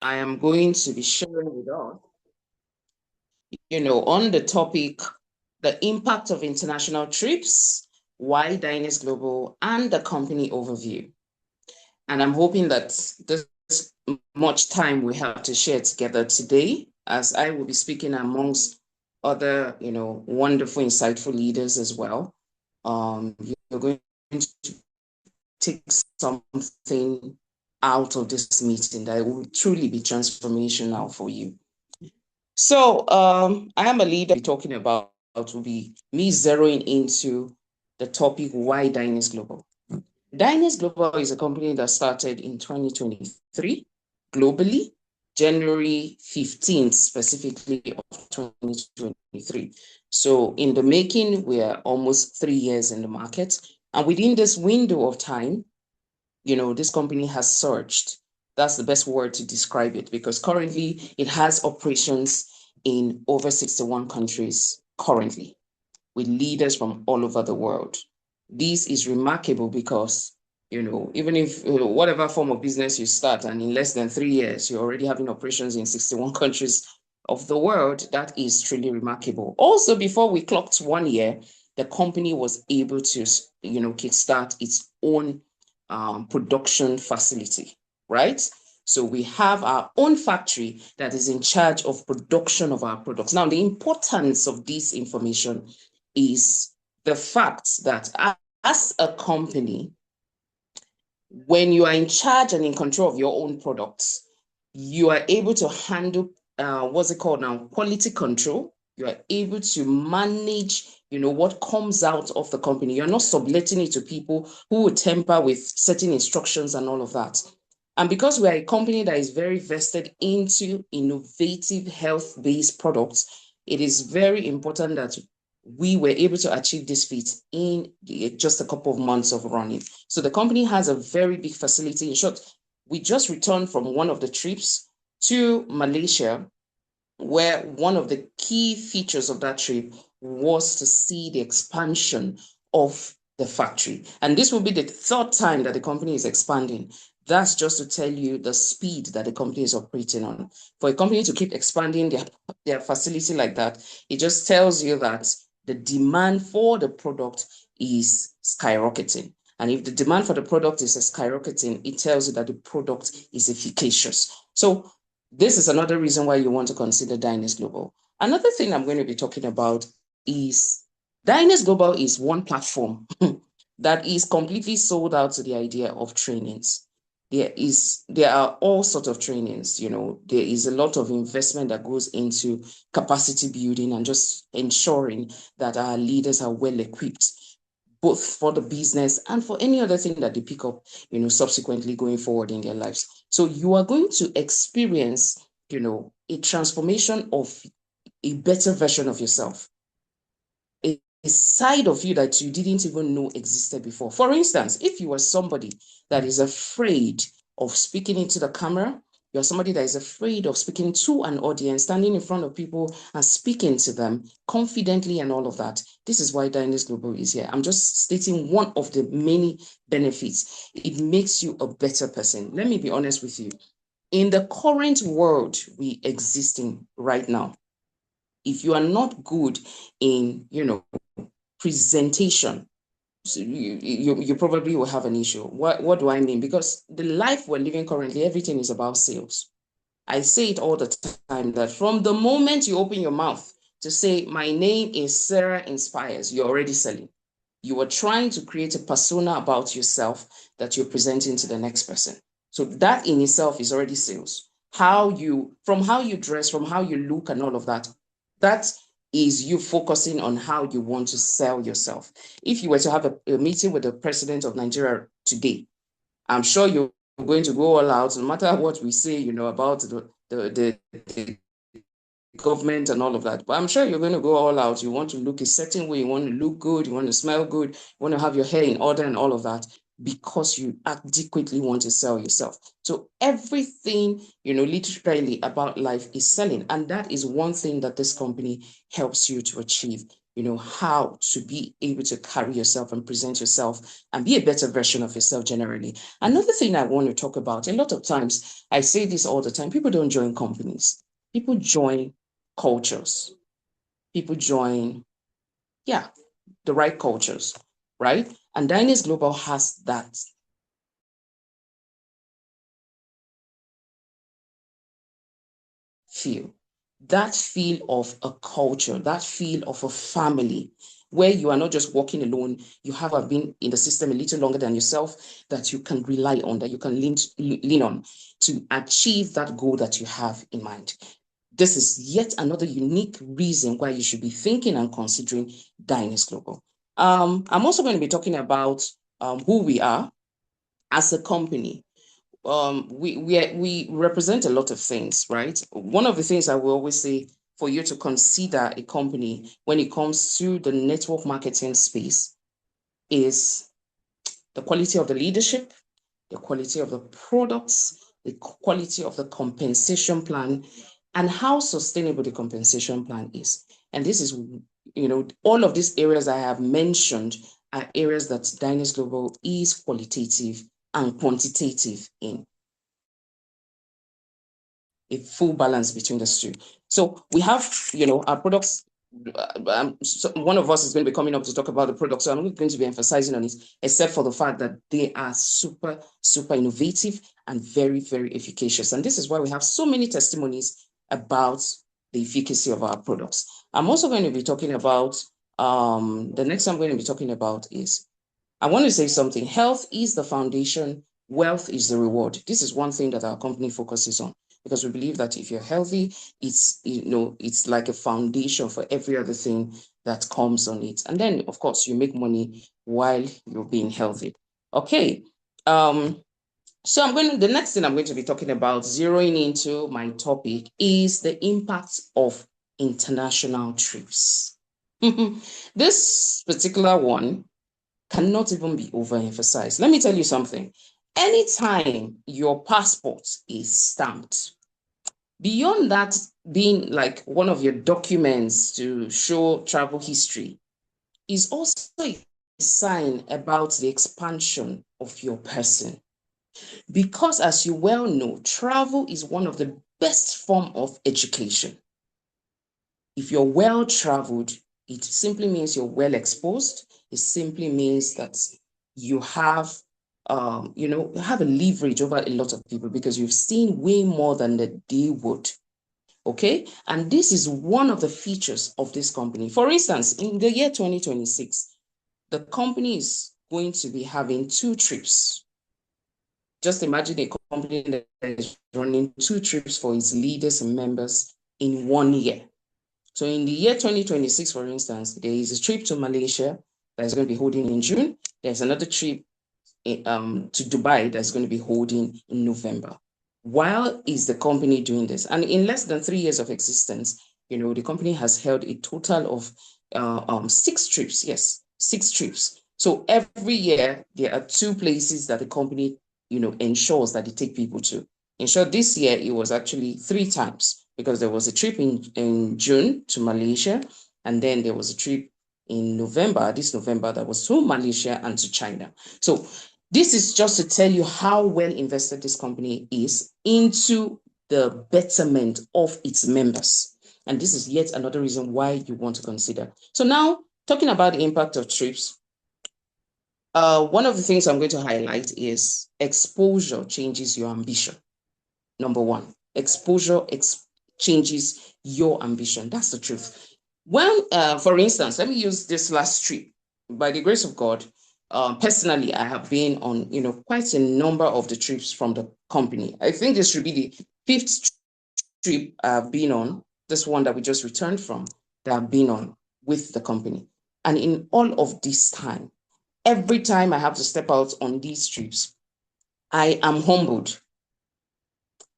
I am going to be sharing with us, on the topic, the impact of international trips, why Dynace Global, and the company overview. And I'm hoping that this much time we have to share together today, as I will be speaking amongst other, wonderful, insightful leaders as well. You're going to take something out of this meeting that will truly be transformational for you. So I am a leader talking about will be me zeroing into the topic why Dynace Global. Dynace Global is a company that started in 2023 globally, January 15th specifically of 2023. So in the making, we're almost 3 years in the market. And within this window of time, this company has surged. That's the best word to describe it, because currently it has operations in over 61 countries currently, with leaders from all over the world. This is remarkable because, even if whatever form of business you start and in less than 3 years, you're already having operations in 61 countries of the world, that is truly remarkable. Also, before we clocked 1 year, the company was able to, kickstart its own production facility, right? So we have our own factory that is in charge of production of our products. Now, the importance of this information is the fact that as a company, when you are in charge and in control of your own products, you are able to handle what's it called now? Quality control. You are able to manage, what comes out of the company. You're not subletting it to people who will tamper with certain instructions and all of that. And because we are a company that is very vested into innovative health-based products, it is very important that we were able to achieve this feat in just a couple of months of running. So the company has a very big facility. In short, we just returned from one of the trips to Malaysia, where one of the key features of that trip was to see the expansion of the factory. And this will be the third time that the company is expanding. That's just to tell you the speed that the company is operating on. For a company to keep expanding their facility like that, it just tells you that the demand for the product is skyrocketing. And if the demand for the product is skyrocketing, it tells you that the product is efficacious. So this is another reason why you want to consider Dynace Global. Another thing I'm going to be talking about is Dynace Global is one platform that is completely sold out to the idea of trainings. There are all sorts of trainings. There is a lot of investment that goes into capacity building and just ensuring that our leaders are well equipped, both for the business and for any other thing that they pick up, subsequently going forward in their lives. So you are going to experience, a transformation of a better version of yourself, a side of you that you didn't even know existed before. For instance, if you are somebody that is afraid of speaking into the camera, you're somebody that is afraid of speaking to an audience, standing in front of people and speaking to them confidently and all of that. This is why Dynace Global is here. I'm just stating one of the many benefits. It makes you a better person. Let me be honest with you. In the current world we exist in right now, if you are not good in, presentation, so you probably will have an issue. What do I mean? Because the life we're living currently, everything is about sales. I say it all the time that from the moment you open your mouth to say, my name is Sarah Inspires, you're already selling. You are trying to create a persona about yourself that you're presenting to the next person. So that in itself is already sales. From how you dress, from how you look and all of that, that is you focusing on how you want to sell yourself. If you were to have a meeting with the president of Nigeria today, I'm sure you're going to go all out, no matter what we say, about the government and all of that. But I'm sure you're going to go all out. You want to look a certain way. You want to look good. You want to smell good. You want to have your hair in order and all of that, because you adequately want to sell yourself. So everything, literally about life is selling. And that is one thing that this company helps you to achieve. how to be able to carry yourself and present yourself and be a better version of yourself generally. Another thing I want to talk about, a lot of times, I say this all the time, people don't join companies. People join cultures. People join, the right cultures, right? And Dynace Global has that feel, that feel of a culture, that feel of a family, where you are not just walking alone, you have been in the system a little longer than yourself, that you can rely on, that you can lean on to achieve that goal that you have in mind. This is yet another unique reason why you should be thinking and considering Dynace Global. I'm also going to be talking about who we are as a company. We represent a lot of things, right? One of the things I will always say for you to consider a company when it comes to the network marketing space is the quality of the leadership, the quality of the products, the quality of the compensation plan, and how sustainable the compensation plan is. And this is, all of these areas I have mentioned are areas that Dynace Global is qualitative and quantitative in. A full balance between the two. So we have, our products. So one of us is going to be coming up to talk about the product, so I'm not going to be emphasizing on it, except for the fact that they are super, super innovative and very, very efficacious. And this is why we have so many testimonies about the efficacy of our products. I'm also going to be talking about, the next I'm going to be talking about is, I want to say something. Health is the foundation, wealth is the reward. This is one thing that our company focuses on, because we believe that if you're healthy, it's like a foundation for every other thing that comes on it. And then, of course, you make money while you're being healthy. Okay. So the next thing I'm going to be talking about, zeroing into my topic, is the impact of international trips. This particular one cannot even be overemphasized. Let me tell you something. Anytime your passport is stamped, beyond that being like one of your documents to show travel history, is also a sign about the expansion of your person. Because as you well know, travel is one of the best form of education. If you're well traveled, it simply means you're well exposed. It simply means that you have, have a leverage over a lot of people because you've seen way more than they would. Okay. And this is one of the features of this company. For instance, in the year 2026, the company is going to be having 2 trips. Just imagine a company that is running 2 trips for its leaders and members in 1 year. So in the year 2026, for instance, there is a trip to Malaysia that is going to be holding in June. There's another trip to Dubai that's going to be holding in November. While is the company doing this? And in less than 3 years of existence, the company has held a total of 6 trips. Yes, 6 trips. So every year there are 2 places that the company, ensures that they take people to. In short, this year it was actually 3 times, because there was a trip in June to Malaysia, and then there was a trip in this November, that was to Malaysia and to China. So this is just to tell you how well invested this company is into the betterment of its members. And this is yet another reason why you want to consider. So now, talking about the impact of trips, one of the things I'm going to highlight is exposure changes your ambition. Number one, exposure changes your ambition. That's the truth. Well, for instance, let me use this last trip. By the grace of God, personally, I have been on, quite a number of the trips from the company. I think this should be the 5th trip I've been on, this one that we just returned from, that I've been on with the company. And in all of this time, every time I have to step out on these trips, I am humbled.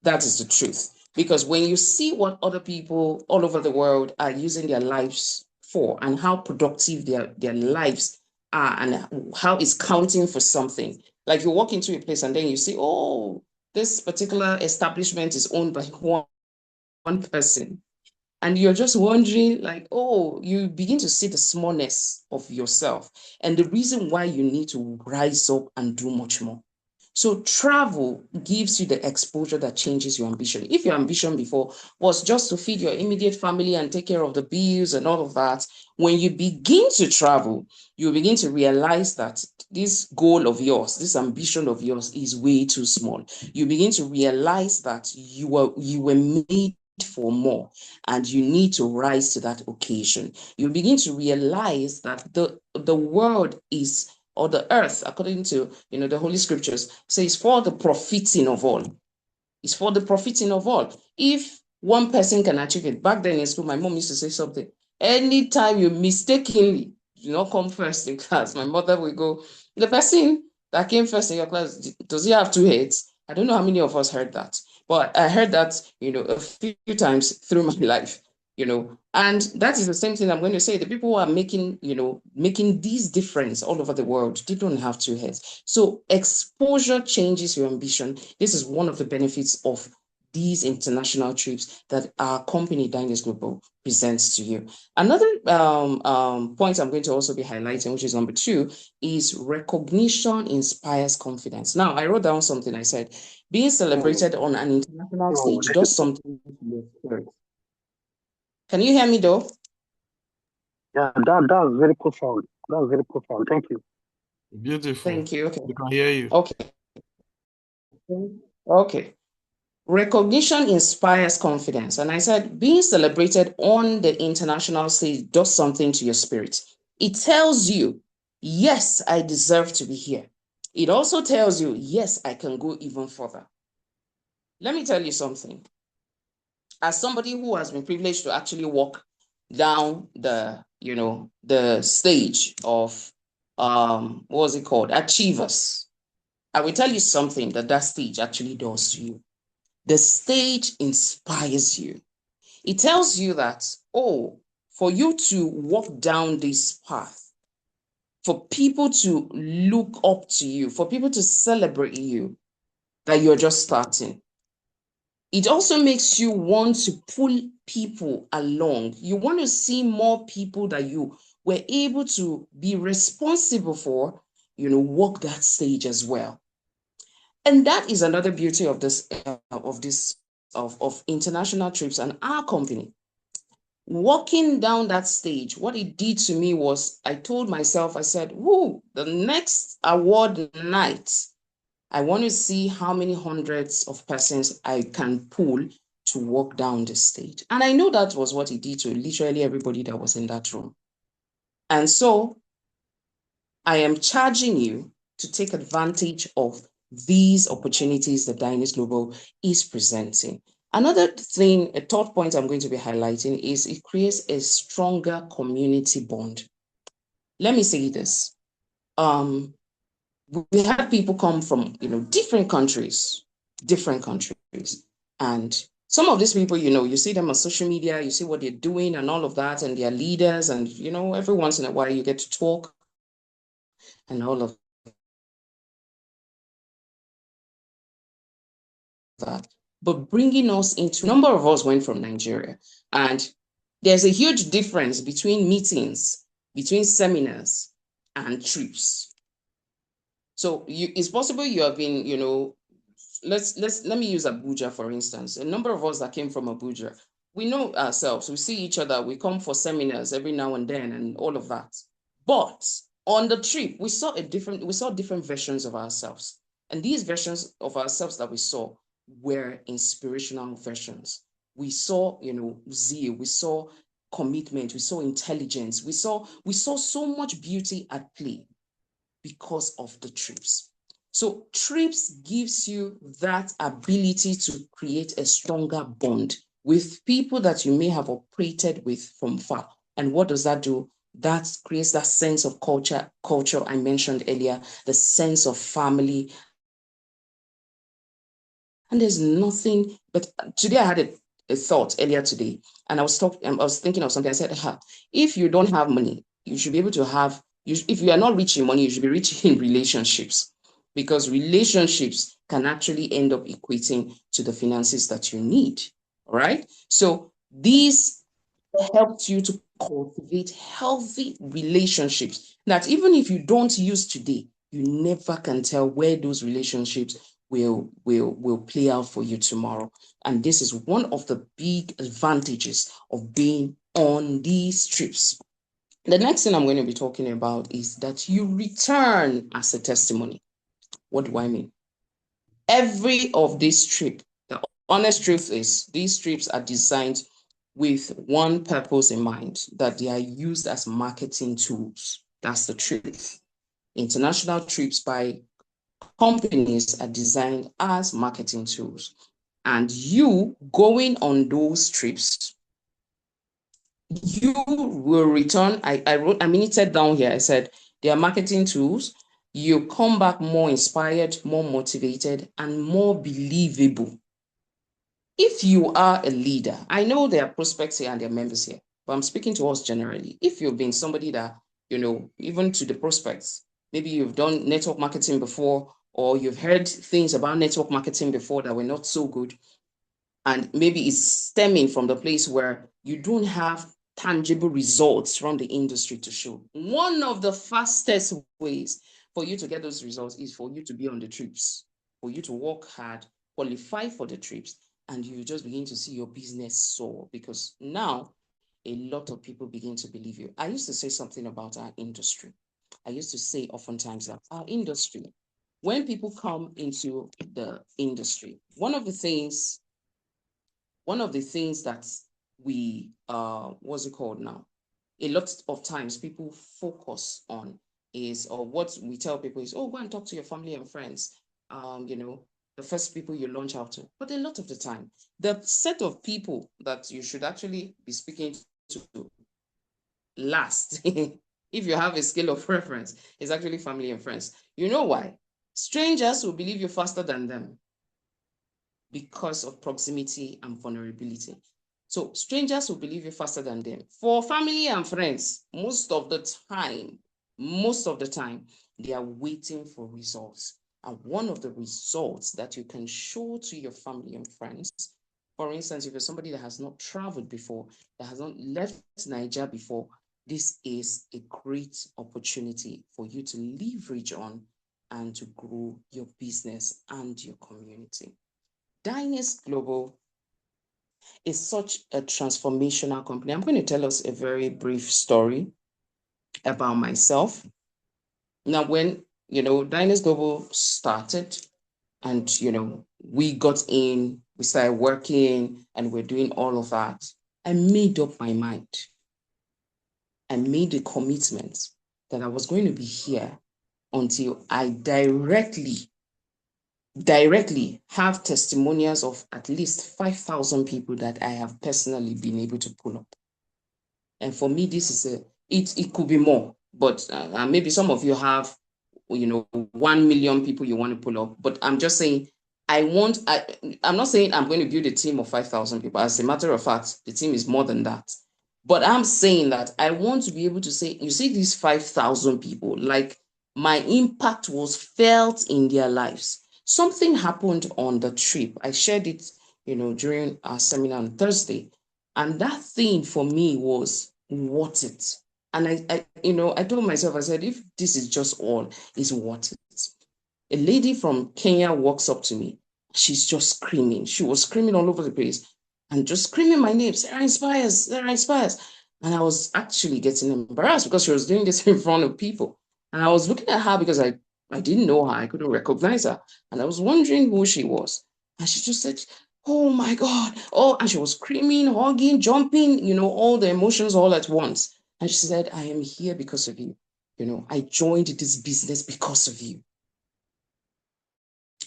That is the truth. Because when you see what other people all over the world are using their lives for, and how productive their lives are, and how it's counting for something, like you walk into a place and then you see, oh, this particular establishment is owned by one person. And you're just wondering, like, oh, you begin to see the smallness of yourself and the reason why you need to rise up and do much more. So travel gives you the exposure that changes your ambition. If your ambition before was just to feed your immediate family and take care of the bills and all of that, when you begin to travel, you begin to realize that this goal of yours, this ambition of yours is way too small. You begin to realize that you were made for more and you need to rise to that occasion. You begin to realize that the world is, or the earth, according to the Holy Scriptures, says for the profiting of all. It's for the profiting of all. If one person can achieve it, back then in school, my mom used to say something. Anytime you mistakenly do not come first in class, my mother will go, the person that came first in your class, does he have two heads? I don't know how many of us heard that, but I heard that, a few times through my life. And that is the same thing I'm going to say. The people who are making these difference all over the world, they don't have two heads. So exposure changes your ambition. This is one of the benefits of these international trips that our company, Dynace Global, presents to you. Another point I'm going to also be highlighting, which is number 2, is recognition inspires confidence. Now, I wrote down something. I said, being celebrated on an international stage does something to your spirit. Can you hear me though? Yeah, that was very profound. That was very profound. Thank you. Beautiful. Thank you. Okay. We can hear you. Okay. Recognition inspires confidence. And I said, being celebrated on the international stage does something to your spirit. It tells you, yes, I deserve to be here. It also tells you, yes, I can go even further. Let me tell you something. As somebody who has been privileged to actually walk down the stage of what was it called? Achievers. I will tell you something that stage actually does to you. The stage inspires you. It tells you that, oh, for you to walk down this path, for people to look up to you, for people to celebrate you, that you're just starting. It also makes you want to pull people along. You want to see more people that you were able to be responsible for, walk that stage as well. And that is another beauty of international trips and our company. Walking down that stage, what it did to me was I told myself, I said, whoo, the next award night, I want to see how many hundreds of persons I can pull to walk down the stage. And I know that was what it did to literally everybody that was in that room. And so I am charging you to take advantage of these opportunities that Dynace Global is presenting. Another thing, a third point I'm going to be highlighting is it creates a stronger community bond. Let me say this. We had people come from, different countries, and some of these people, you see them on social media, you see what they're doing and all of that, and they're leaders, and, every once in a while you get to talk and all of that. But bringing us into, a number of us went from Nigeria, and there's a huge difference between meetings, between seminars and trips. So it's possible you have been, let me use Abuja, for instance. A number of us that came from Abuja, we know ourselves, we see each other, we come for seminars every now and then and all of that. But on the trip, we saw different versions of ourselves. And these versions of ourselves that we saw were inspirational versions. We saw, zeal, we saw commitment, we saw intelligence, we saw so much beauty at play because of the trips. So trips gives you that ability to create a stronger bond with people that you may have operated with from far. And what does that do? That creates that sense of culture I mentioned earlier, the sense of family. And there's nothing, but today I had a thought earlier today, and I was thinking of something. I said, if you don't have money, you should be able to have, if you are not rich in money, you should be rich in relationships, because relationships can actually end up equating to the finances that you need. All right. So these helped you to cultivate healthy relationships that even if you don't use today, you never can tell where those relationships will play out for you tomorrow. And this is one of the big advantages of being on these trips. The next thing I'm going to be talking about is that you return as a testimony. What do I mean? Every of these trips, the honest truth is these trips are designed with one purpose in mind, that they are used as marketing tools. That's the truth. International trips by companies are designed as marketing tools. And you going on those trips, you will return. I minuted down here. I said they are marketing tools. You come back more inspired, more motivated, and more believable. If you are a leader, I know there are prospects here and there are members here, but I'm speaking to us generally. If you've been somebody that, even to the prospects, maybe you've done network marketing before, or you've heard things about network marketing before that were not so good, and maybe it's stemming from the place where you don't have tangible results from the industry to show. One of the fastest ways for you to get those results is for you to be on the trips, for you to work hard, qualify for the trips, and you just begin to see your business soar, because now a lot of people begin to believe you. I used to say something about our industry. I used to say oftentimes that our industry, when people come into the industry, one of the things that we what's it called now, a lot of times people focus on is, or what we tell people is, oh, go and talk to your family and friends, the first people you launch out to. But a lot of the time, the set of people that you should actually be speaking to last, if you have a scale of preference, is actually family and friends. You know why? Strangers will believe you faster than them because of proximity and vulnerability. So strangers will believe you faster than them. For family and friends, most of the time, they are waiting for results. And one of the results that you can show to your family and friends, for instance, if you're somebody that has not traveled before, that has not left Nigeria before, this is a great opportunity for you to leverage on and to grow your business and your community. Dynace Global is such a transformational company. I'm going to tell us a very brief story about myself. Now, when, Dynace Global started and, we got in, we started working and we're doing all of that, I made up my mind. I made a commitment that I was going to be here until I directly have testimonials of at least 5,000 people that I have personally been able to pull up. And for me, this is it could be more, but maybe some of you have, 1 million people you want to pull up. But I'm just saying, I'm not saying I'm going to build a team of 5,000 people. As a matter of fact, the team is more than that. But I'm saying that I want to be able to say, you see these 5,000 people, like my impact was felt in their lives. Something happened on the trip. I shared it, during our seminar on Thursday. And that thing for me was worth it. And I told myself, I said, if this is just all, it's worth it. A lady from Kenya walks up to me. She's just screaming. She was screaming all over the place and just screaming my name, Sarah Inspires, Sarah Inspires. And I was actually getting embarrassed because she was doing this in front of people. And I was looking at her because I didn't know her. I couldn't recognize her. And I was wondering who she was. And she just said, oh my God. Oh, and she was screaming, hugging, jumping, all the emotions all at once. And she said, I am here because of you. I joined this business because of you.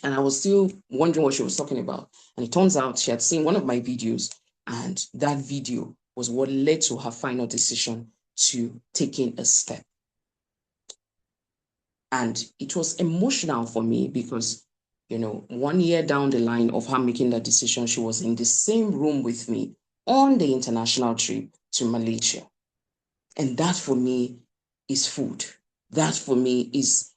And I was still wondering what she was talking about. And it turns out she had seen one of my videos, and that video was what led to her final decision to taking a step. And it was emotional for me because, 1 year down the line of her making that decision, she was in the same room with me on the international trip to Malaysia. And that for me is food. That for me is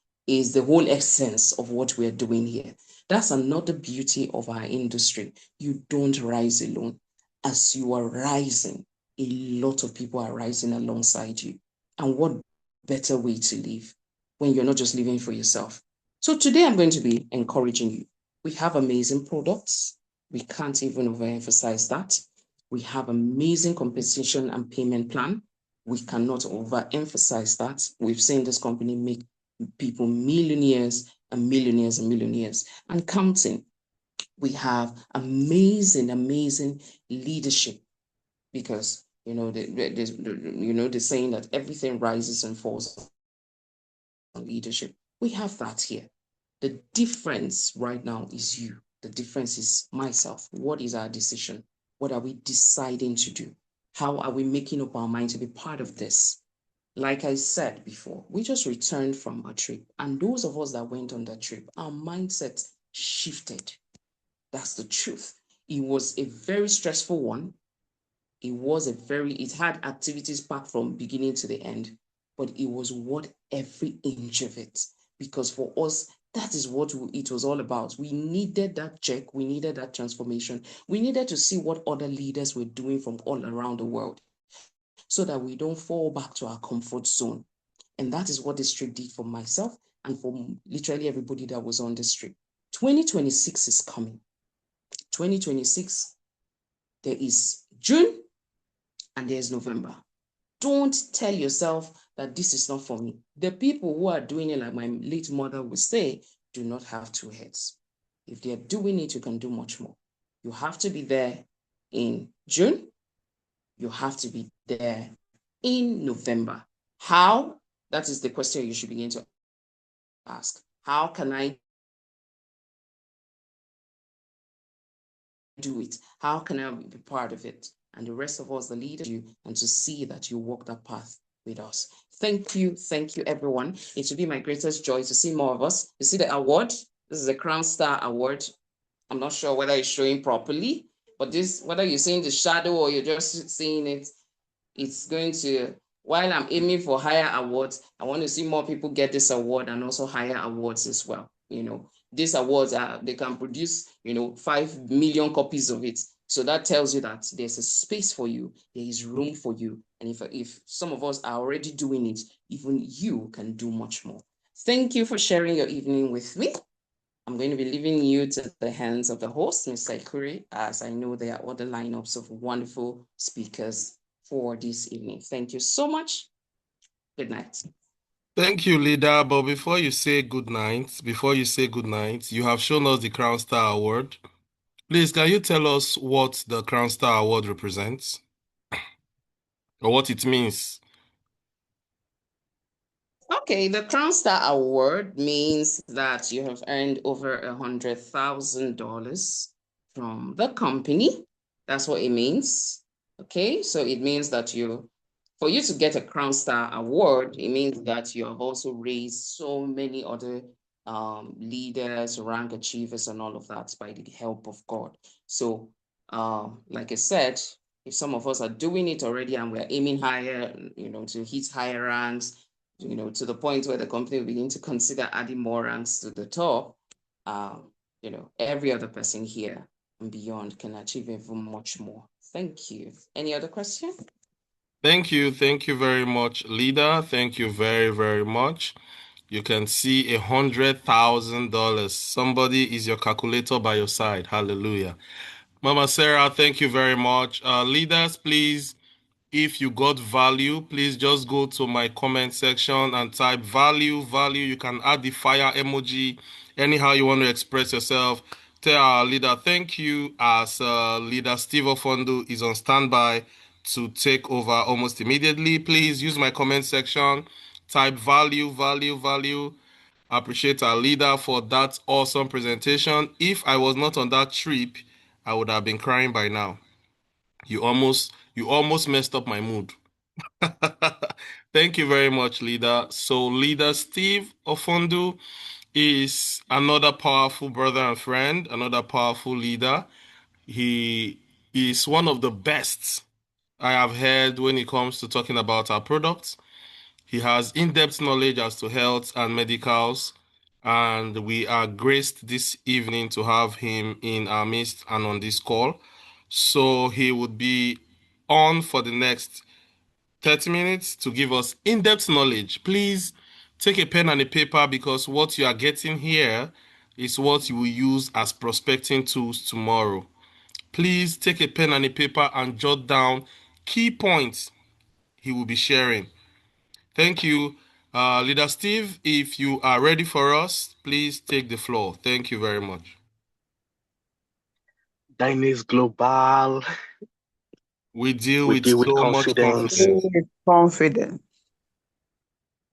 the whole essence of what we're doing here. That's another beauty of our industry. You don't rise alone. As you are rising, a lot of people are rising alongside you. And what better way to live when you're not just living for yourself? So today I'm going to be encouraging you. We have amazing products. We can't even overemphasize that. We have amazing compensation and payment plan. We cannot overemphasize that. We've seen this company make people millionaires and millionaires and millionaires and counting. We have amazing, amazing leadership because the saying that everything rises and falls on leadership. We have that here. The difference right now is you. The difference is myself. What is our decision? What are we deciding to do? How are we making up our mind to be part of this? Like I said before, we just returned from a trip, and those of us that went on that trip, our mindset shifted. That's the truth. It was a very stressful one. It had activities packed from beginning to the end, but it was worth every inch of it. Because for us, that is what it was all about. We needed that check. We needed that transformation. We needed to see what other leaders were doing from all around the world so that we don't fall back to our comfort zone. And that is what this trip did for myself and for literally everybody that was on this trip. 2026 is coming. 2026, there is June and there's November. Don't tell yourself that this is not for me. The people who are doing it, like my late mother would say, do not have two heads. If they're doing it, you can do much more. You have to be there in June. You have to be there in November. How? That is the question you should begin to ask. How can I do it? How can I be part of it? And the rest of us, the leaders, you, and to see that you walk that path with us. Thank you, everyone. It will be my greatest joy to see more of us. You see the award? This is a Crown Star Award. I'm not sure whether it's showing properly, but this, whether you're seeing the shadow or you're just seeing it, it's going to, while I'm aiming for higher awards, I want to see more people get this award and also higher awards as well. These awards they can produce, 5 million copies of it. So that tells you that there's a space for you, there is room for you. And if some of us are already doing it, even you can do much more. Thank you for sharing your evening with me. I'm going to be leaving you to the hands of the host, Mr. Ikuri, as I know there are other lineups of wonderful speakers for this evening. Thank you so much. Good night. Thank you, leader. But before you say good night, you have shown us the Crown Star Award. Please, can you tell us what the Crown Star Award represents or what it means? Okay, the Crown Star Award means that you have earned over $100,000 from the company. That's what it means. Okay, so it means that for you to get a Crown Star Award, it means that you have also raised so many other leaders, rank achievers, and all of that by the help of God. So, like I said, if some of us are doing it already and we're aiming higher, to hit higher ranks, to the point where the company will begin to consider adding more ranks to the top, every other person here and beyond can achieve even much more. Thank you. Any other question? Thank you. Thank you very much, leader. Thank you very, very much. You can see $100,000. Somebody is your calculator by your side. Hallelujah. Mama Sarah, thank you very much. Leaders, please, if you got value, please just go to my comment section and type value. You can add the fire emoji, anyhow you want to express yourself. Tell our leader thank you, as leader Steve Ofondo is on standby to take over almost immediately. Please use my comment section, type value. I appreciate our leader for that awesome presentation. If I was not on that trip, I would have been crying by now. You almost messed up my mood. Thank you very much, leader. So, leader Steve Ofondo is another powerful brother and friend, another powerful leader. He is one of the best I have heard when it comes to talking about our products. He has in-depth knowledge as to health and medicals, and we are graced this evening to have him in our midst and on this call. So he would be on for the next 30 minutes to give us in-depth knowledge. Please take a pen and a paper, because what you are getting here is what you will use as prospecting tools tomorrow. Please take a pen and a paper and jot down key points he will be sharing. Thank you. Leader Steve, if you are ready for us, please take the floor. Thank you very much. Dynace Global. We deal We with deal with so much confidence. confidence. With confidence.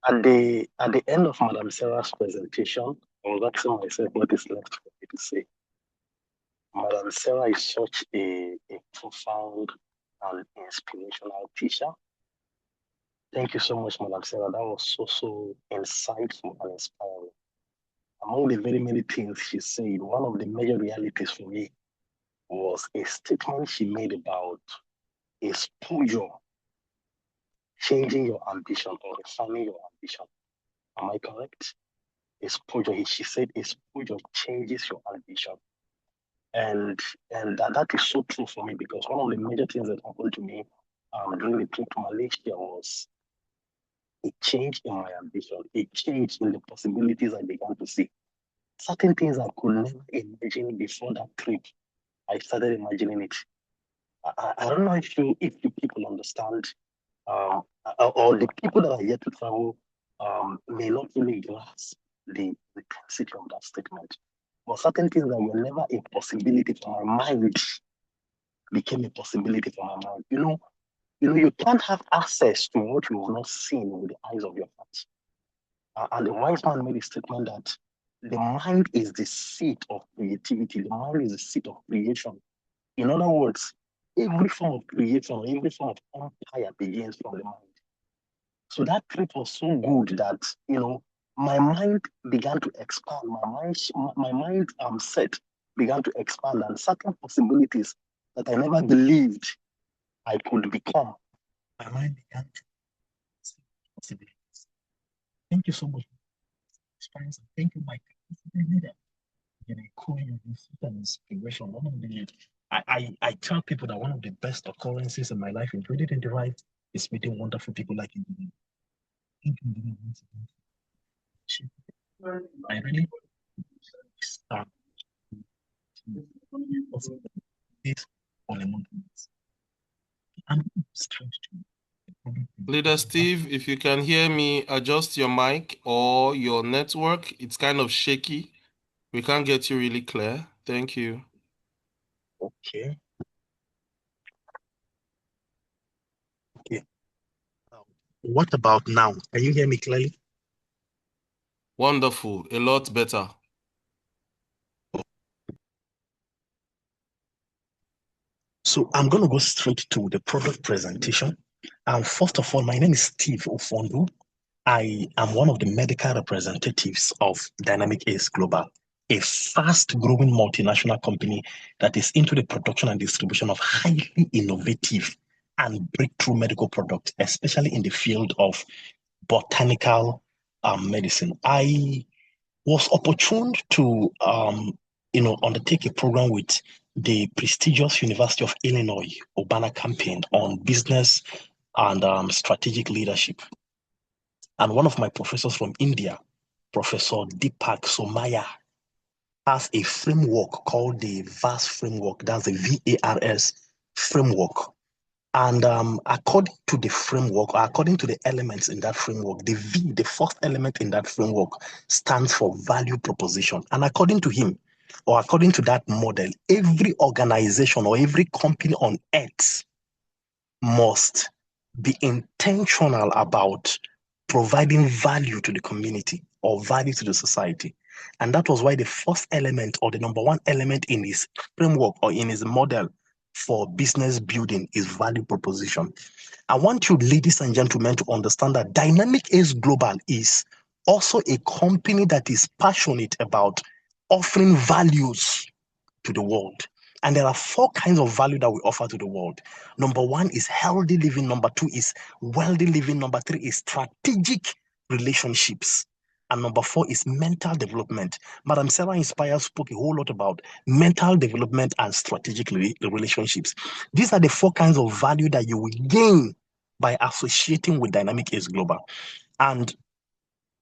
At the end of Madam Sarah's presentation, I was asking myself what is left for me to say. Madam Sarah is such a profound and inspirational teacher. Thank you so much, Madam Sarah. That was so insightful and inspiring. Among the very many things she said, one of the major realities for me was a statement she made about exposure changing your ambition or refining your ambition. Am I correct? Exposure. She said exposure changes your ambition. And that is so true for me, because one of the major things that happened to me during the trip to Malaysia was a change in my ambition, a change in the possibilities I began to see. Certain things I could never imagine before that trip, I started imagining it. I don't know if you people understand, or the people that are yet to travel may not really grasp the intensity of that statement. But certain things that were never a possibility for my mind became a possibility for my mind. You can't have access to what you have not seen with the eyes of your heart. And the wise man made a statement that the mind is the seat of creativity. The mind is the seat of creation. In other words, every form of creation, every form of empire begins from the mind. So that trip was so good that, my mind began to expand. My mind set began to expand, and certain possibilities that I never believed I could become. My mind began to see possibilities. Thank you so much for the experience. Thank you, Mike. Inspiration. One of the I tell people that one of the best occurrences in my life in 2025 is meeting wonderful people like you. Thank you once again. I really start this on a monthly basis. I'm straight to Leader Steve, if you can hear me, adjust your mic or your network. It's kind of shaky. We can't get you really clear. Thank you. Okay. Okay. What about now? Can you hear me clearly? Wonderful. A lot better. So I'm going to go straight to the product presentation. First of all, my name is Steve Ofondu. I am one of the medical representatives of Dynamic Ace Global, a fast-growing multinational company that is into the production and distribution of highly innovative and breakthrough medical products, especially in the field of botanical medicine. I was opportune to undertake a program with the prestigious University of Illinois Urbana campaign on business and strategic leadership. And one of my professors from India, Professor Deepak Somaya, has a framework called the VAS framework. That's the VARS framework. And according to the framework, or according to the elements in that framework, the V, the first element in that framework, stands for value proposition. And according to him, or according to that model, every organization or every company on earth must be intentional about providing value to the community or value to the society. And that was why the first element, or the number one element in his framework or in his model for business building, is value proposition. I want you, ladies and gentlemen, to understand that Dynamic Ace Global is also a company that is passionate about offering values to the world. And there are 4 kinds of value that we offer to the world. Number 1 is healthy living. Number 2 is wealthy living. Number 3 is strategic relationships. And number 4 is mental development. Madam Sarah Inspire spoke a whole lot about mental development and strategic relationships. These are the 4 kinds of value that you will gain by associating with Dynamic Ace Global. And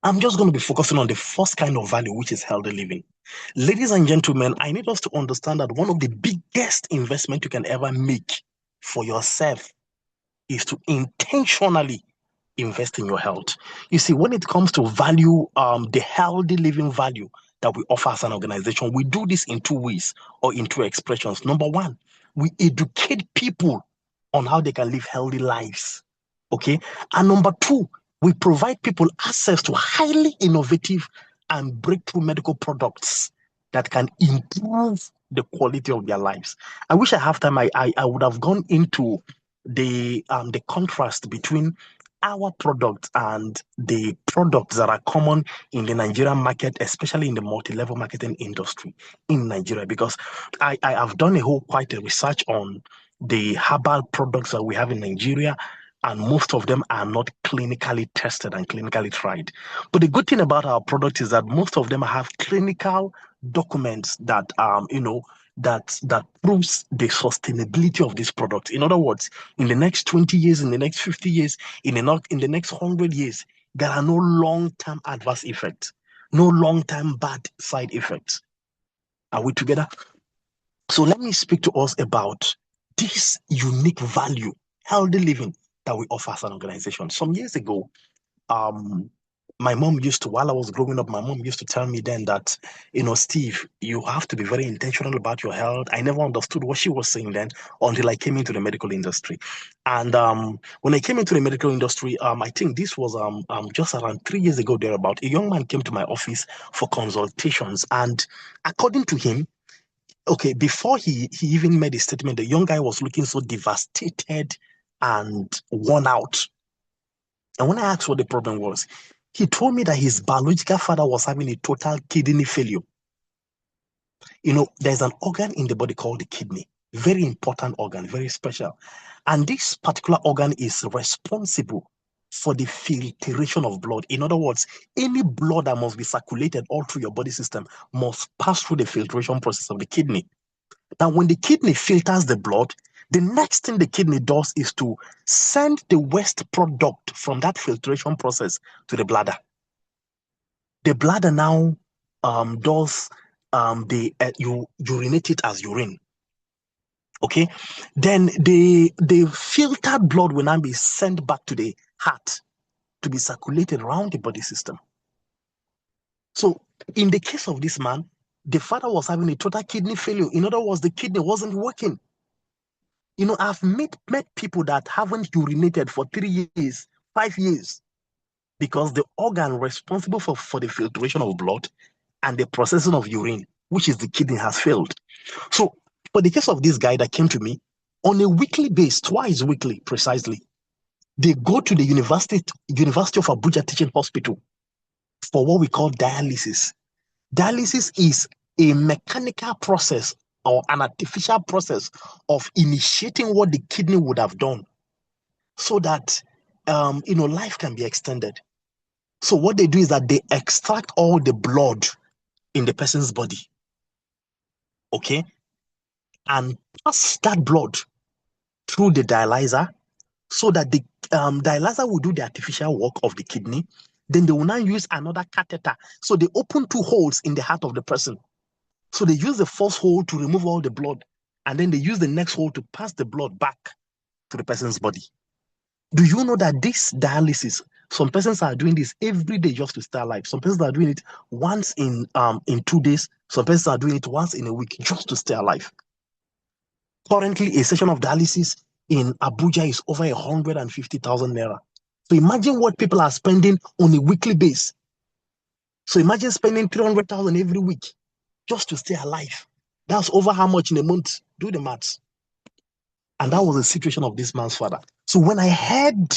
I'm just going to be focusing on the first kind of value, which is healthy living. Ladies and gentlemen, I need us to understand that one of the biggest investment you can ever make for yourself is to intentionally invest in your health. You see, when it comes to value, the healthy living value that we offer as an organization, we do this in 2 ways or in 2 expressions. Number 1, we educate people on how they can live healthy lives. Okay. And number 2, we provide people access to highly innovative and breakthrough medical products that can improve the quality of their lives. I wish I have time. I would have gone into the contrast between our product and the products that are common in the Nigerian market, especially in the multi-level marketing industry in Nigeria, because I have done quite a research on the herbal products that we have in Nigeria, and most of them are not clinically tested and clinically tried. But the good thing about our product is that most of them have clinical documents that that proves the sustainability of this product. In other words, in the next 20 years, in the next 50 years, in the next 100 years, there are no long-term adverse effects, no long-term bad side effects. Are we together? So let me speak to us about this unique value, healthy living, that we offer as an organization. Some years ago, my mom used to, while I was growing up, my mom used to tell me then that, Steve, you have to be very intentional about your health. I never understood what she was saying then until I came into the medical industry. And when I came into the medical industry, I think this was just around 3 years ago, thereabout, a young man came to my office for consultations. And according to him, okay, before he even made a statement, the young guy was looking so devastated and worn out. And when I asked what the problem was, he told me that his biological father was having a total kidney failure. There's an organ in the body called the kidney, very important organ, very special. And this particular organ is responsible for the filtration of blood. In other words, any blood that must be circulated all through your body system must pass through the filtration process of the kidney. Now, when the kidney filters the blood, the next thing the kidney does is to send the waste product from that filtration process to the bladder. The bladder now does you urinate it as urine. Okay, then the filtered blood will now be sent back to the heart to be circulated around the body system. So in the case of this man, the father was having a total kidney failure. In other words, the kidney wasn't working. I've met people that haven't urinated for 3 years, 5 years, because the organ responsible for the filtration of blood and the processing of urine, which is the kidney, has failed. So for the case of this guy that came to me, on a weekly basis, twice weekly precisely, they go to the University of Abuja Teaching Hospital for what we call dialysis. Dialysis is a mechanical process or an artificial process of initiating what the kidney would have done so that life can be extended. So what they do is that they extract all the blood in the person's body, okay, and pass that blood through the dialyzer so that the dialyzer will do the artificial work of the kidney. Then they will now use another catheter. So they open 2 holes in the heart of the person. So they use the first hole to remove all the blood, and then they use the next hole to pass the blood back to the person's body. Do you know that this dialysis, some persons are doing this every day just to stay alive. Some persons are doing it once in 2 days. Some persons are doing it once in a week just to stay alive. Currently, a session of dialysis in Abuja is over 150,000 naira. So imagine what people are spending on a weekly basis. So imagine spending 300,000 every week just to stay alive. That's over how much in a month? Do the maths. And that was the situation of this man's father. So when I heard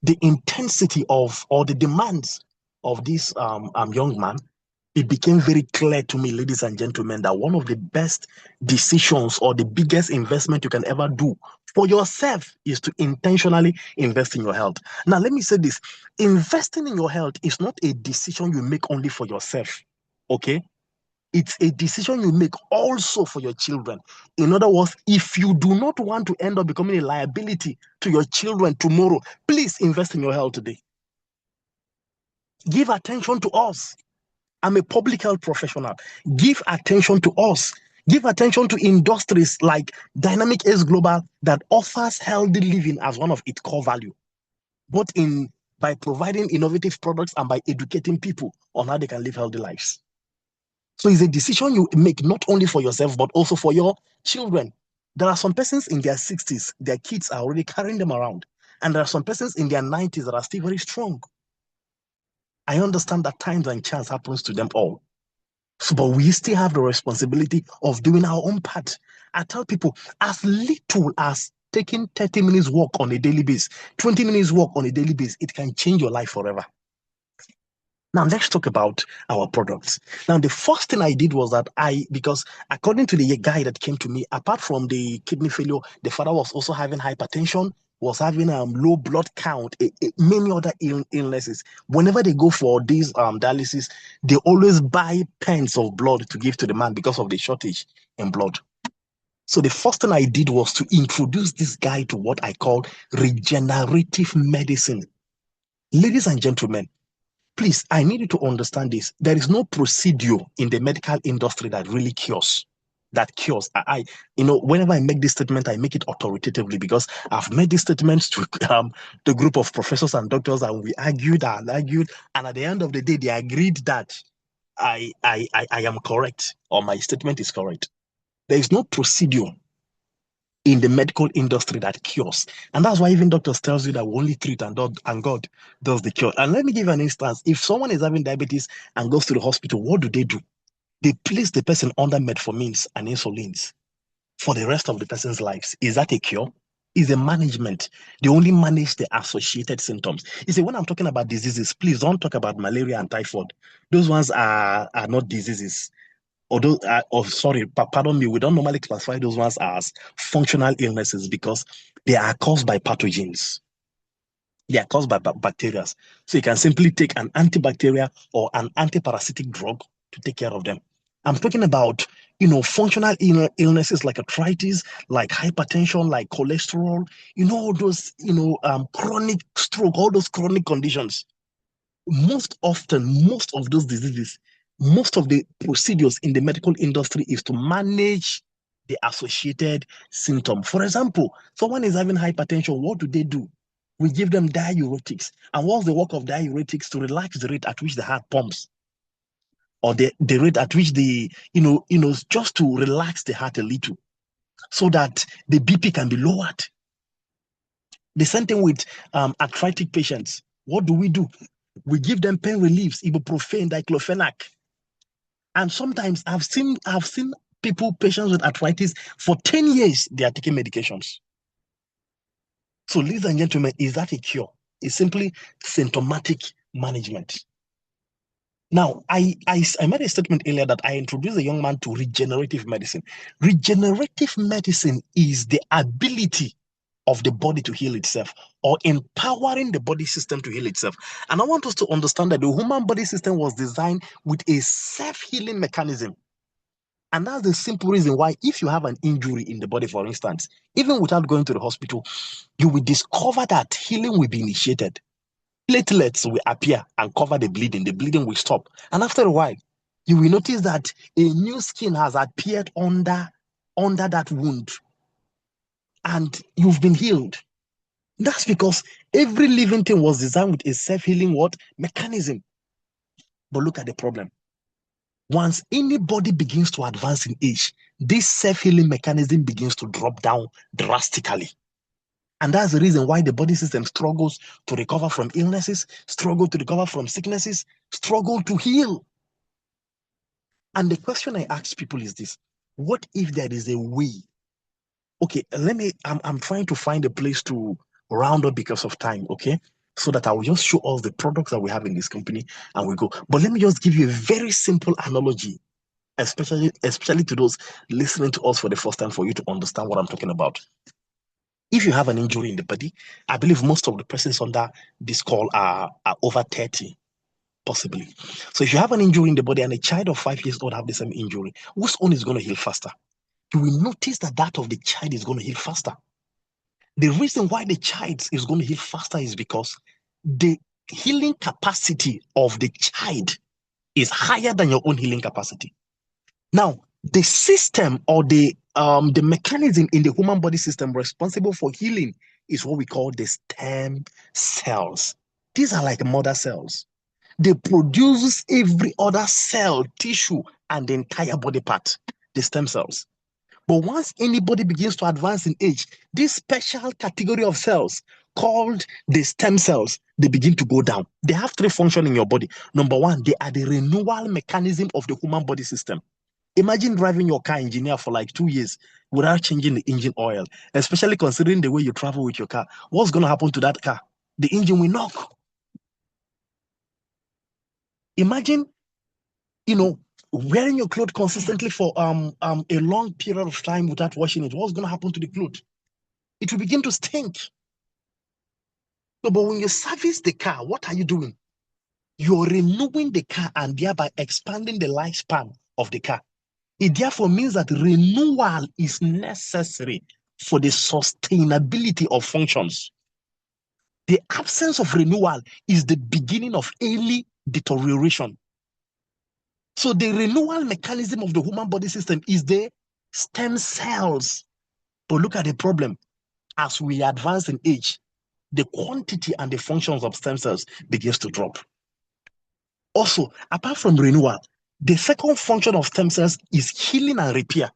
the intensity of, or the demands of this young man, it became very clear to me, ladies and gentlemen, that one of the best decisions or the biggest investment you can ever do for yourself is to intentionally invest in your health. Now, let me say this. Investing in your health is not a decision you make only for yourself, okay? It's a decision you make also for your children. In other words, if you do not want to end up becoming a liability to your children tomorrow, please invest in your health today. Give attention to us. I'm a public health professional. Give attention to us. Give attention to industries like Dynace Global that offers healthy living as one of its core value, both by providing innovative products and by educating people on how they can live healthy lives. So it's a decision you make not only for yourself, but also for your children. There are some persons in their 60s, their kids are already carrying them around. And there are some persons in their 90s that are still very strong. I understand that times and chance happens to them all. So, but we still have the responsibility of doing our own part. I tell people, as little as taking 30 minutes walk on a daily basis, 20 minutes walk on a daily basis, it can change your life forever. Now, let's talk about our products. Now, the first thing I did was that because according to the guy that came to me, apart from the kidney failure, the father was also having hypertension, was having low blood count, many other illnesses. Whenever they go for these dialysis, they always buy pens of blood to give to the man because of the shortage in blood. So the first thing I did was to introduce this guy to what I call regenerative medicine. Ladies and gentlemen, please, I need you to understand this. There is no procedure in the medical industry that really cures. Whenever I make this statement, I make it authoritatively because I've made these statements to the group of professors and doctors, and we argued, and at the end of the day, they agreed that I am correct, or my statement is correct. There is no procedure in the medical industry that cures. And that's why even doctors tells you that we only treat and God does the cure. And let me give you an instance. If someone is having diabetes and goes to the hospital, what do? They place the person under metformins and insulins for the rest of the person's lives. Is that a cure? Is a management. They only manage the associated symptoms. You see, when I'm talking about diseases, please don't talk about malaria and typhoid. Those ones are not diseases. Pardon me, we don't normally classify those ones as functional illnesses because they are caused by pathogens. They are caused by bacteria. So you can simply take an antibacterial or an antiparasitic drug to take care of them. I'm talking about, functional illnesses like arthritis, like hypertension, like cholesterol, all those, chronic stroke, all those chronic conditions. Most of those diseases, most of the procedures in the medical industry is to manage the associated symptom. For example, someone is having hypertension. What do? We give them diuretics. And what's the work of diuretics? To relax the rate at which the heart pumps, or the rate at which just to relax the heart a little, so that the BP can be lowered. The same thing with arthritic patients. What do? We give them pain reliefs, ibuprofen, diclofenac. And sometimes I've seen patients with arthritis for 10 years, they are taking medications. So, ladies and gentlemen, is that a cure? It's simply symptomatic management. Now, I made a statement earlier that I introduced a young man to regenerative medicine. Regenerative medicine is the ability of the body to heal itself, or empowering the body system to heal itself. And I want us to understand that the human body system was designed with a self-healing mechanism. And that's the simple reason why, if you have an injury in the body, for instance, even without going to the hospital, you will discover that healing will be initiated. Platelets will appear and cover the bleeding will stop. And after a while, you will notice that a new skin has appeared under that wound, and you've been healed. That's because every living thing was designed with a self-healing mechanism. But look at the problem. Once anybody begins to advance in age, this self-healing mechanism begins to drop down drastically. And that's the reason why the body system struggles to recover from illnesses, struggle to recover from sicknesses, struggle to heal. And the question I ask people is this: what if there is a way? Okay, I'm trying to find a place to round up because of time, okay? so that I will just show us the products that we have in this company and we go. But let me just give you a very simple analogy, especially to those listening to us for the first time, for you to understand what I'm talking about. If you have an injury in the body, I believe most of the persons under this call are over 30, possibly. So if you have an injury in the body and a child of 5 years old have the same injury, whose own is going to heal faster? You will notice that that of the child is going to heal faster. The reason why the child is going to heal faster is because the healing capacity of the child is higher than your own healing capacity. Now, the system or the mechanism in the human body system responsible for healing is what we call the stem cells. These are like mother cells. They produce every other cell, tissue, and the entire body part, the stem cells. But once anybody begins to advance in age, this special category of cells called the stem cells, they begin to go down. They have three functions in your body. Number one, they are the renewal mechanism of the human body system. Imagine driving your car engineer for like 2 years without changing the engine oil, especially considering the way you travel with your car. What's going to happen to that car? The engine will knock. Imagine, wearing your clothes consistently for a long period of time without washing it. What's going to happen to the clothes? It will begin to stink. So, but when you service the car, what are you doing? You're renewing the car and thereby expanding the lifespan of the car. It therefore means that renewal is necessary for the sustainability of functions. The absence of renewal is the beginning of early deterioration. So the renewal mechanism of the human body system is the stem cells. But look at the problem. As we advance in age, the quantity and the functions of stem cells begins to drop. Also, apart from renewal, the second function of stem cells is healing and repair.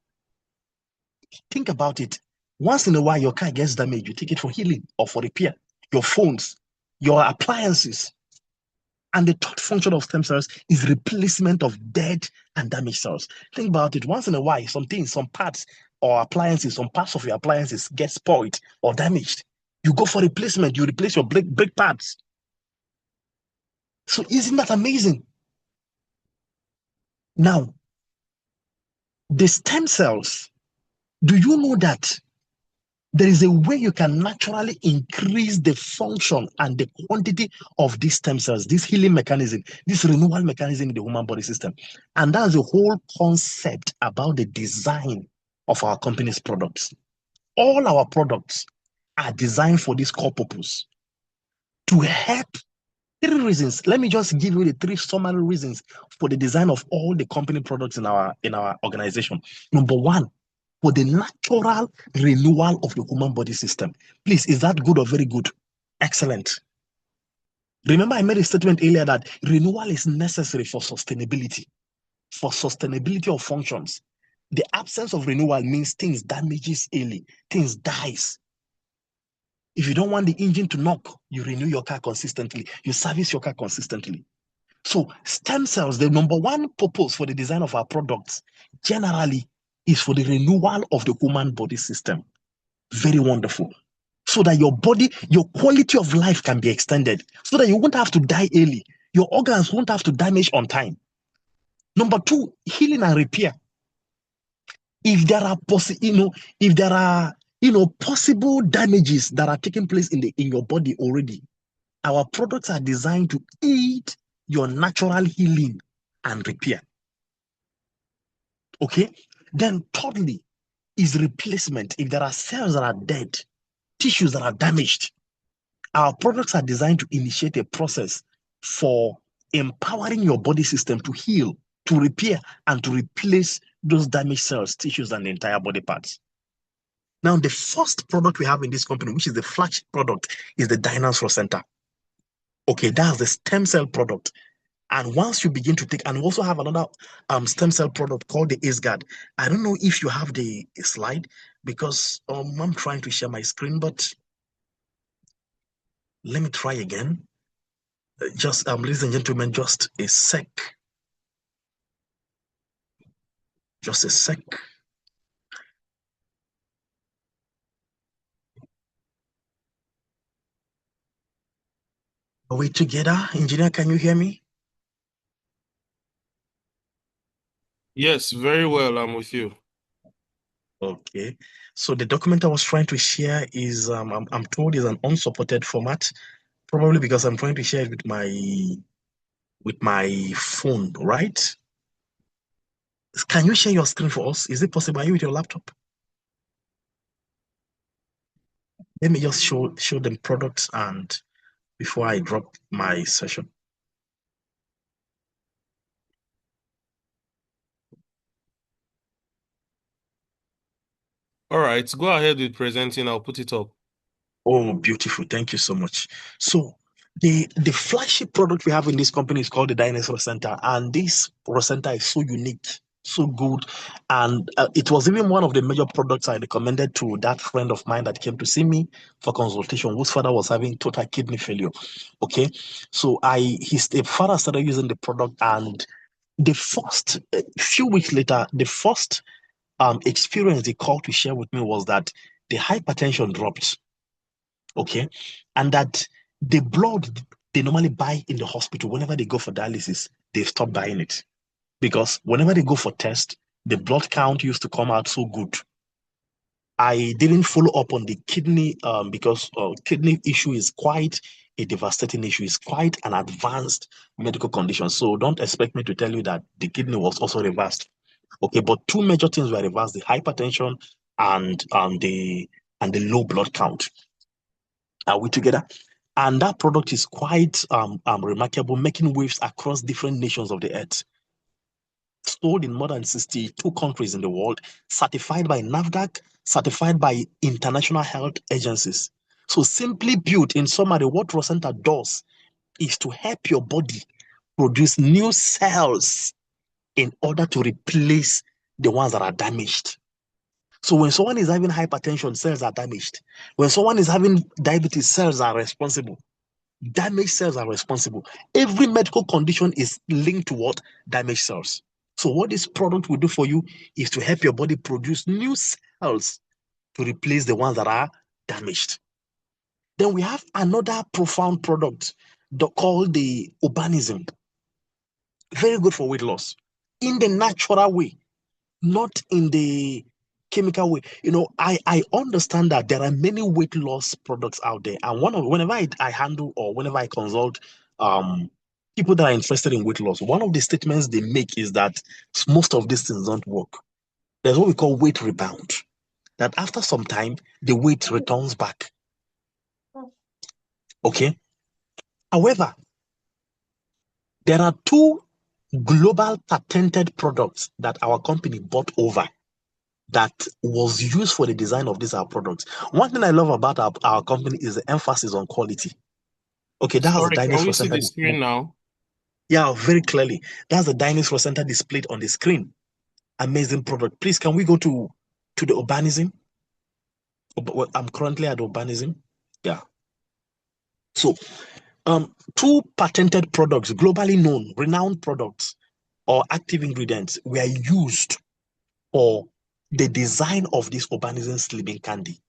Think about it. Once in a while, your car gets damaged, you take it for healing or for repair. Your phones, your appliances. And the third function of stem cells is replacement of dead and damaged cells. Think about it. Once in a while, some parts or appliances, some parts of your appliances get spoiled or damaged. You go for replacement. You replace your brake pads. So isn't that amazing? Now, the stem cells, do you know that there is a way you can naturally increase the function and the quantity of these stem cells, this healing mechanism, this renewal mechanism in the human body system? And that's the whole concept about the design of our company's products. All our products are designed for this core purpose, to help. 3 reasons. Let me just give you the 3 summary reasons for the design of all the company products in our organization. Number 1, for the natural renewal of the human body system. Please, is that good or very good? Excellent. Remember, I made a statement earlier that renewal is necessary for sustainability of functions. The absence of renewal means things damages early, things dies. If you don't want the engine to knock, you renew your car consistently. You service your car consistently. So stem cells, the number 1 purpose for the design of our products generally is for the renewal of the human body system. Very wonderful. So that your body, your quality of life can be extended. So that you won't have to die early. Your organs won't have to damage on time. Number 2, healing and repair. If there are possible damages that are taking place in your body already, our products are designed to aid your natural healing and repair. Okay? Then thirdly is replacement. If there are cells that are dead, tissues that are damaged, our products are designed to initiate a process for empowering your body system to heal, to repair, and to replace those damaged cells, tissues, and the entire body parts. Now, the first product we have in this company, which is the flagship product, is the Dynace Center. Okay, that's the stem cell product. And once you begin to take, and we also have another stem cell product called the AceGuard. I don't know if you have the slide, because I'm trying to share my screen, but let me try again. Just, ladies and gentlemen, just a sec. Just a sec. Are we together? Engineer, can you hear me? Yes, very well. I'm with you. Okay. So the document I was trying to share is, I'm told, is an unsupported format, probably because I'm trying to share it with my phone, right? Can you share your screen for us? Is it possible? Are you with your laptop? Let me just show them products and before I drop my session. All right, go ahead with presenting. I'll put it up. Oh, beautiful. Thank you so much. So the flagship product we have in this company is called the Dynace Rosenta, and this Rosenta is so unique, so good, and it was even one of the major products I recommended to that friend of mine that came to see me for consultation, whose father was having total kidney failure. Okay, so his father started using the product, and the first few weeks later, the first experience they called to share with me was that the hypertension dropped. Okay, and that the blood they normally buy in the hospital whenever they go for dialysis, they've stopped buying it because whenever they go for test, the blood count used to come out so good. I didn't follow up on the kidney because kidney issue is quite a devastating issue. It's quite an advanced medical condition. So don't expect me to tell you that the kidney was also reversed. Okay, but two major things were reversed: the hypertension and the low blood count. Are we together? And that product is quite remarkable, making waves across different nations of the earth. Sold in more than 62 countries in the world, certified by NAFDAC, certified by international health agencies. So simply put, in summary, what Rosenta does is to help your body produce new cells in order to replace the ones that are damaged. So when someone is having hypertension, cells are damaged. When someone is having diabetes, cells are responsible. Damaged cells are responsible. Every medical condition is linked to what? Damaged cells. So what this product will do for you is to help your body produce new cells to replace the ones that are damaged. Then we have another profound product called the Urbanism. Very good for weight loss in the natural way, not in the chemical way. You know, I understand that there are many weight loss products out there, and whenever I handle or whenever I consult people that are interested in weight loss, one of the statements they make is that most of these things don't work. There's what we call weight rebound, that after some time the weight returns back. Okay. However, there are two global patented products that our company bought over that was used for the design of these our products. One thing I love about our company is the emphasis on quality. Okay, that's the Sorry, can Dynace we see Rosenta the display. screen now? Yeah, very clearly. That's the Dynace Rosenta displayed on the screen. Amazing product. Please, can we go to the Urbanism? I'm currently at Urbanism. Yeah. So, two patented products, globally known, renowned products or active ingredients were used for the design of this Urbanism sleeping candy.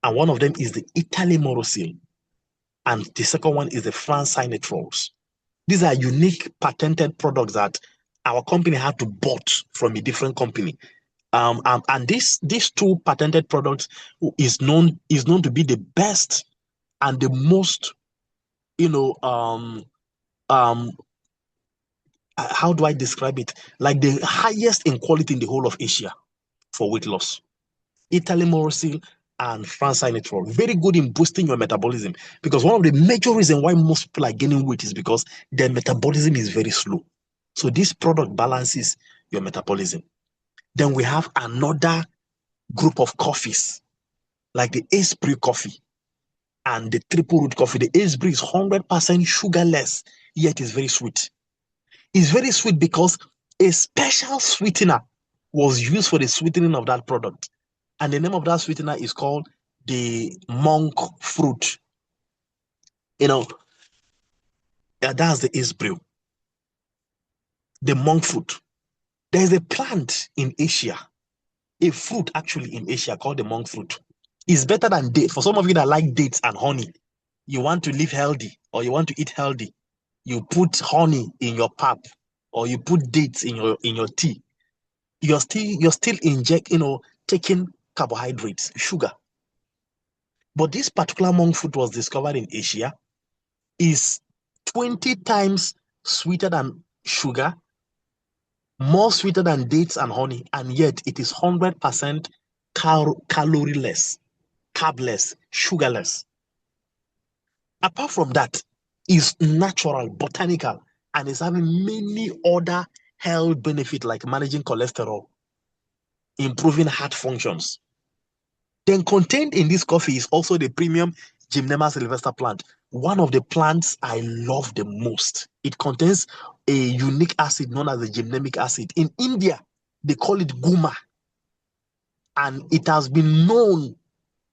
And one of them is the Italy Morosil. And the second one is the France Cynitrals. These are unique patented products that our company had to bought from a different company. And these two patented products is known to be the best and the most, how do I describe it? Like the highest in quality in the whole of Asia for weight loss. Italy Morosil and France Cynitrol. Very good in boosting your metabolism, because one of the major reasons why most people are gaining weight is because their metabolism is very slow. So this product balances your metabolism. Then we have another group of coffees, like the Ace-Brie coffee and the triple root coffee. The Ace-Brie is 100% sugarless, yet it's very sweet. It's very sweet because a special sweetener was used for the sweetening of that product. And the name of that sweetener is called the monk fruit. That's the Ace-Brie. The monk fruit. There's a plant in Asia, a fruit actually in Asia called the monk fruit. It's better than date. For some of you that like dates and honey, you want to live healthy or you want to eat healthy, you put honey in your pap, or you put dates in your tea, you're still taking carbohydrates, sugar. But this particular monk fruit was discovered in Asia, is 20 times sweeter than sugar, more sweeter than dates and honey, and yet it is 100% calorie-less, carb-less, sugarless. Apart from that, is natural, botanical, and is having many other health benefits like managing cholesterol, improving heart functions. Then contained in this coffee is also the premium Gymnema sylvester plant, one of the plants I love the most. It contains a unique acid known as the gymnemic acid. In India, they call it guma, and it has been known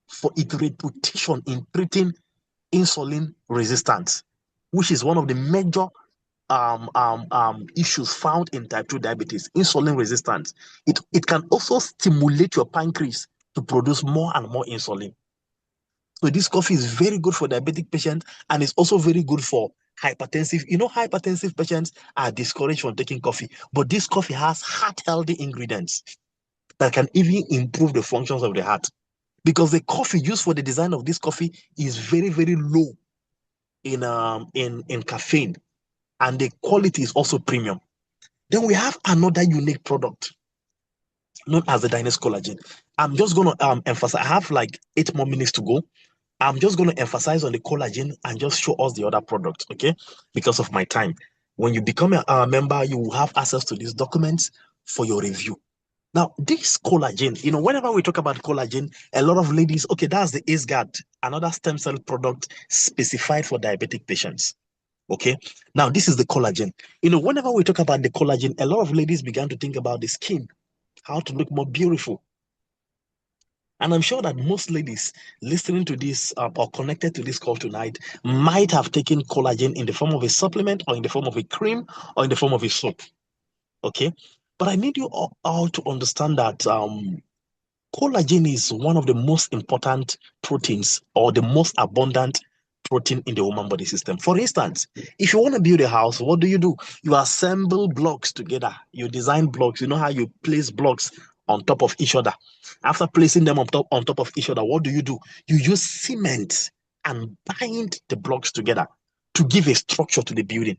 for its reputation in treating insulin resistance, which is one of the major issues found in type 2 diabetes, insulin resistance. It can also stimulate your pancreas to produce more and more insulin. So this coffee is very good for diabetic patients, and it's also very good for hypertensive. Hypertensive patients are discouraged from taking coffee, but this coffee has heart-healthy ingredients that can even improve the functions of the heart. Because the coffee used for the design of this coffee is very, very low in caffeine, and the quality is also premium. Then we have another unique product known as the Dynace collagen. I'm just going to emphasize. I have like 8 more minutes to go. I'm just going to emphasize on the collagen and just show us the other product, okay? Because of my time. When you become a member, you will have access to these documents for your review. Now, this collagen, whenever we talk about collagen, a lot of ladies, okay, that's the AceGuard, another stem cell product specified for diabetic patients. Okay, now this is the collagen. Whenever we talk about the collagen, a lot of ladies began to think about the skin, how to look more beautiful. And I'm sure that most ladies listening to this or connected to this call tonight might have taken collagen in the form of a supplement, or in the form of a cream, or in the form of a soap. Okay, but I need you all to understand that collagen is one of the most important proteins, or the most abundant protein in the human body system. For instance, if you want to build a house, what do? You assemble blocks together. You design blocks. You know how you place blocks on top of each other. After placing them on top of each other, what do? You use cement and bind the blocks together to give a structure to the building.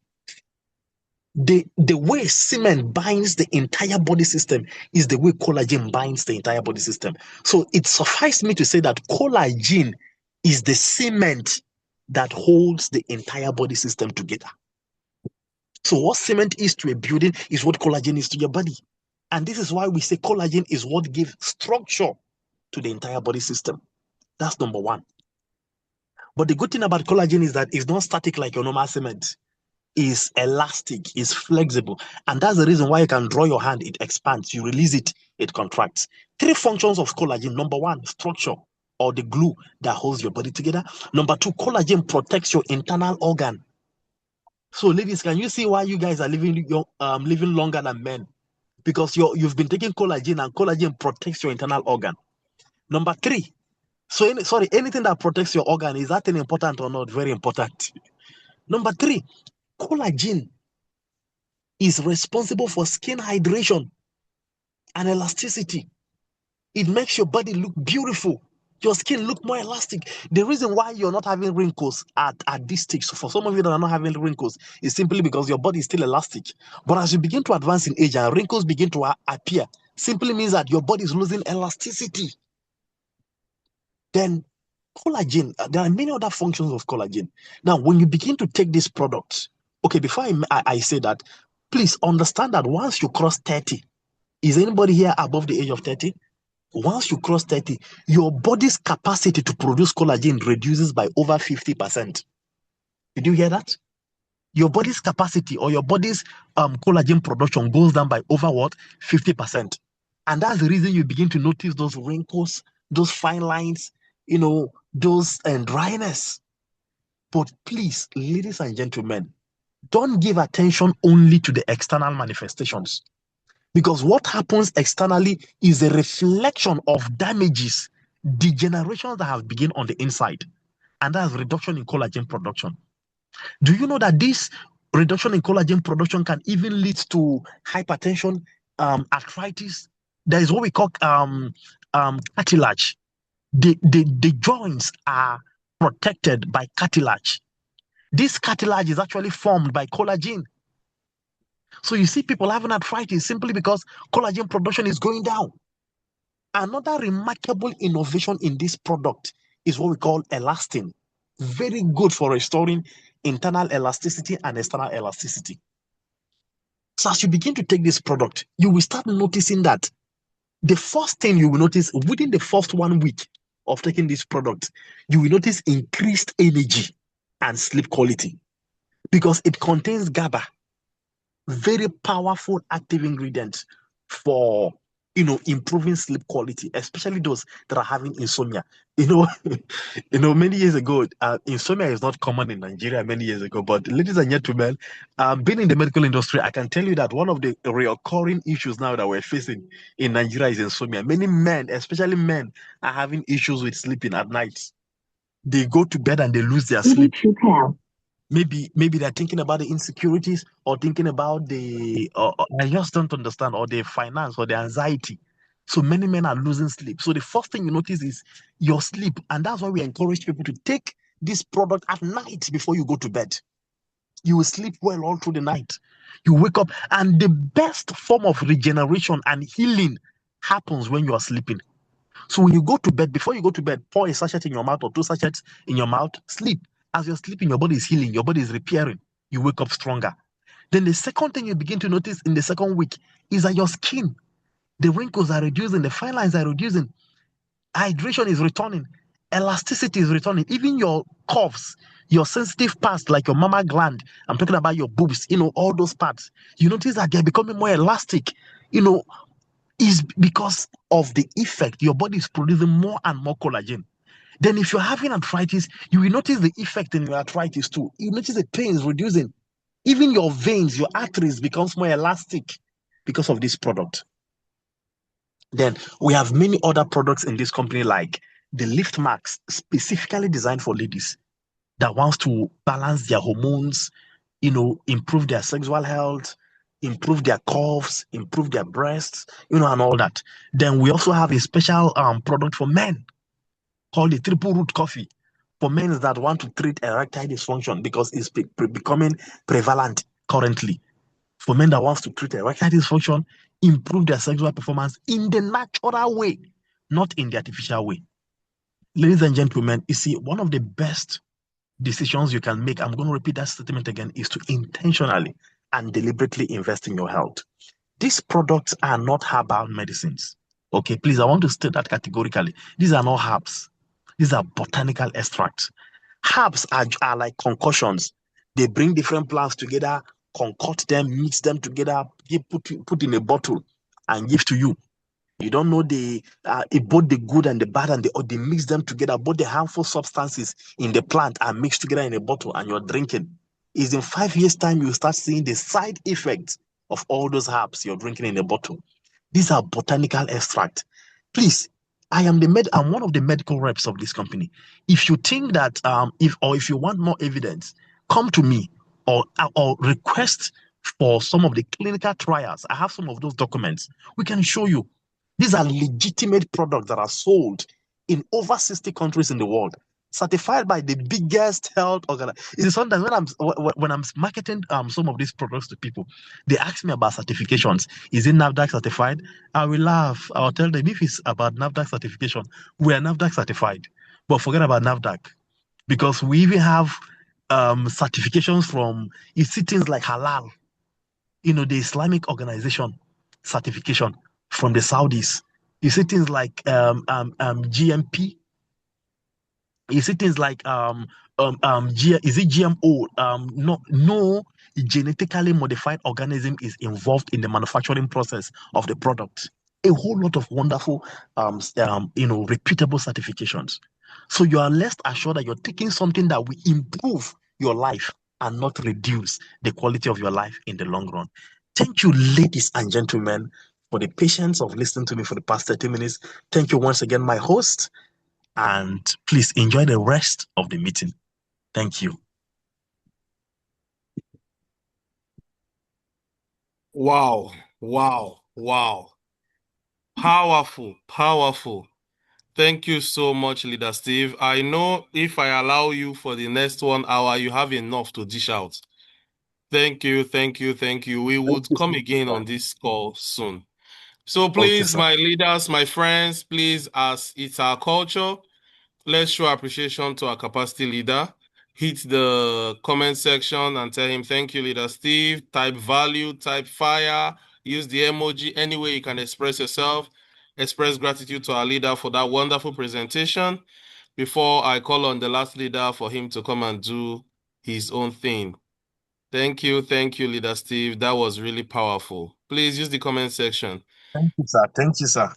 The way cement binds the entire body system is the way collagen binds the entire body system. So it suffices me to say that collagen is the cement that holds the entire body system together. So what cement is to a building is what collagen is to your body. And this is why we say collagen is what gives structure to the entire body system. That's number one. But the good thing about collagen is that it's not static like your normal cement. Is elastic, is flexible, and that's the reason why you can draw your hand, it expands. You release it, it contracts. 3 functions of collagen. Number 1, structure, or the glue that holds your body together. Number 2, collagen protects your internal organ. So ladies, can you see why you guys are living longer than men? Because you've been taking collagen, and collagen protects your internal organ. Number 3, anything that protects your organ, is that thing important or not? Very important. Number 3, collagen is responsible for skin hydration and elasticity. It makes your body look beautiful. Your skin look more elastic. The reason why you're not having wrinkles at this stage, so for some of you that are not having wrinkles, is simply because your body is still elastic. But as you begin to advance in age and wrinkles begin to appear, simply means that your body is losing elasticity. Then collagen, there are many other functions of collagen. Now, when you begin to take these products, okay, before I say that, please understand that once you cross 30, is anybody here above the age of 30? Once you cross 30, your body's capacity to produce collagen reduces by over 50%. Did you hear that? Your body's capacity, or your body's collagen production, goes down by over what? 50%. And that's the reason you begin to notice those wrinkles, those fine lines, those dryness. But please, ladies and gentlemen, don't give attention only to the external manifestations, because what happens externally is a reflection of damages, degenerations that have begun on the inside, and that's reduction in collagen production. Do you know that this reduction in collagen production can even lead to hypertension, arthritis? There is what we call cartilage. The joints are protected by cartilage. This cartilage is actually formed by collagen. So you see people having arthritis simply because collagen production is going down. Another remarkable innovation in this product is what we call elastin. Very good for restoring internal elasticity and external elasticity. So as you begin to take this product, you will start noticing that the first thing you will notice within the first 1 week of taking this product, you will notice increased energy and sleep quality because it contains GABA, very powerful active ingredient for improving sleep quality, especially those that are having insomnia. Many years ago, insomnia is not common in Nigeria many years ago. But ladies and gentlemen, being in the medical industry, I can tell you that one of the recurring issues now that we're facing in Nigeria is insomnia. Many men, especially men, are having issues with sleeping at night. They go to bed and they lose their sleep. Maybe they're thinking about the insecurities or thinking about the I just don't understand, or the finance or the anxiety. So many men are losing sleep. So the first thing you notice is your sleep, and that's why we encourage people to take this product at night before you go to bed. You will sleep well all through the night. You wake up, and the best form of regeneration and healing happens when you are sleeping. So when you go to bed, before you go to bed, pour a sachet in your mouth or 2 sachets in your mouth, sleep. As you're sleeping, your body is healing, your body is repairing. You wake up stronger. Then the second thing you begin to notice in the second week is that your skin, the wrinkles are reducing, the fine lines are reducing, hydration is returning, elasticity is returning, even your curves, your sensitive parts like your mama gland, I'm talking about your boobs, all those parts, you notice that they're becoming more elastic, is because of the effect. Your body is producing more and more collagen. Then if you're having arthritis, you will notice the effect in your arthritis too. You notice the pain is reducing. Even your veins, your arteries becomes more elastic because of this product. Then we have many other products in this company like the Lift Max, specifically designed for ladies that wants to balance their hormones, improve their sexual health, improve their curves, improve their breasts, and all that. Then we also have a special product for men called the Triple Root Coffee for men that want to treat erectile dysfunction because it's becoming prevalent currently. For men that wants to treat erectile dysfunction, improve their sexual performance in the natural way, not in the artificial way. Ladies and gentlemen, you see, one of the best decisions you can make, I'm going to repeat that statement again, is to intentionally and deliberately invest in your health. These products are not herbal medicines. Okay, please, I want to state that categorically. These are not herbs. These are botanical extracts. Herbs are like concoctions. They bring different plants together, concoct them, mix them together, put in a bottle and give to you. You don't know both the good and the bad, and they mix them together. Both the harmful substances in the plant are mixed together in a bottle and you're drinking. Is in 5 years' time you start seeing the side effects of all those herbs you're drinking in a bottle. These are botanical extracts. Please, I'm one of the medical reps of this company. If you think that if you want more evidence, come to me or request for some of the clinical trials. I have some of those documents. We can show you. These are legitimate products that are sold in over 60 countries in the world, certified by the biggest health organization. Sometimes when I'm marketing some of these products to people, they ask me about certifications. Is it NAFDAC certified? I will laugh. I'll tell them if it's about NAFDAC certification, we are NAFDAC certified. But forget about NAFDAC, because we even have certifications from, you see things like halal, the Islamic organization certification from the Saudis. You see things like GMP. You see things like is it GMO? No genetically modified organism is involved in the manufacturing process of the product. A whole lot of wonderful repeatable certifications. So you are less assured that you're taking something that will improve your life and not reduce the quality of your life in the long run. Thank you, ladies and gentlemen, for the patience of listening to me for the past 30 minutes. Thank you once again, my host, and please enjoy the rest of the meeting. Thank you. Wow, wow, wow. Powerful, powerful. Thank you so much, Leader Steve. I know if I allow you for the next 1 hour, you have enough to dish out. Thank you, thank you, thank you. We would come again on this call soon. So Thank you, please, sir. my leaders, my friends, please, as it's our culture, let's show appreciation to our capacity leader. Hit the comment section and tell him, thank you, Leader Steve. Type value, type fire, use the emoji. Any way you can express yourself. Express gratitude to our leader for that wonderful presentation before I call on the last leader for him to come and do his own thing. Thank you, Leader Steve. That was really powerful. Please use the comment section. Thank you, sir. Thank you, sir.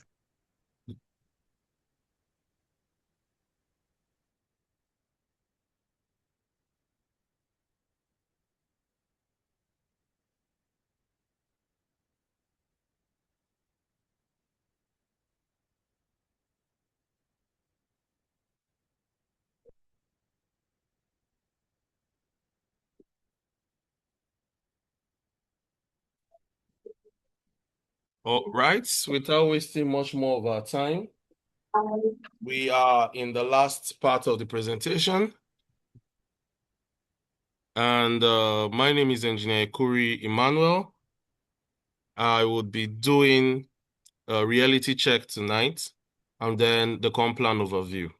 All right, without wasting much more of our time, we are in the last part of the presentation. And my name is Engineer Kuri Emmanuel. I would be doing a reality check tonight and then the comp plan overview.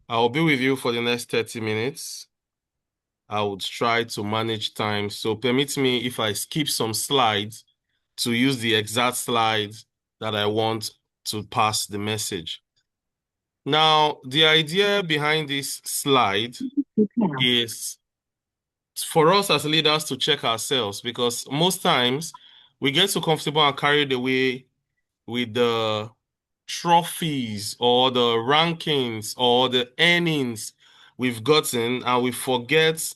I'll be with you for the next 30 minutes. I would try to manage time. So permit me, if I skip some slides, to use the exact slides that I want to pass the message. Now, the idea behind this slide is for us as leaders to check ourselves, because most times we get so comfortable and carried away with the trophies or the rankings or the earnings we've gotten, and we forget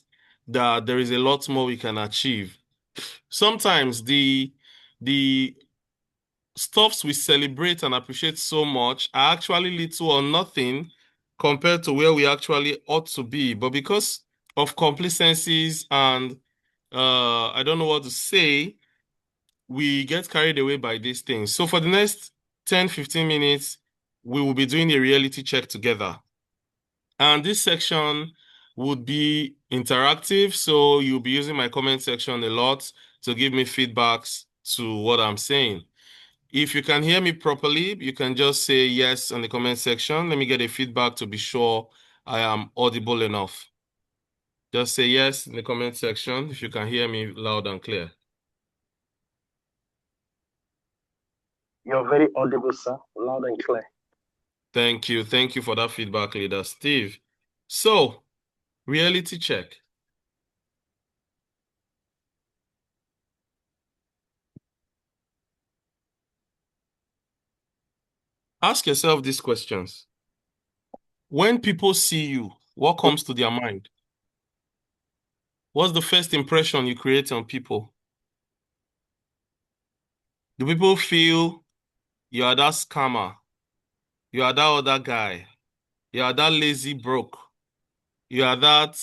that there is a lot more we can achieve. Sometimes the stuffs we celebrate and appreciate so much are actually little or nothing compared to where we actually ought to be. But because of complacencies and I don't know what to say, we get carried away by these things. So for the next 10, 15 minutes, we will be doing a reality check together. And this section would be interactive. So you'll be using my comment section a lot to give me feedbacks to what I'm saying. If you can hear me properly, you can just say yes in the comment section. Let me get a feedback to be sure I am audible enough. Just say yes in the comment section if you can hear me loud and clear. You're very audible, sir. Loud and clear. Thank you. Thank you for that feedback, Leader Steve. So, reality check. Ask yourself these questions. When people see you, what comes to their mind? What's the first impression you create on people? Do people feel you are that scammer? You are that other guy? You are that lazy broke? You are that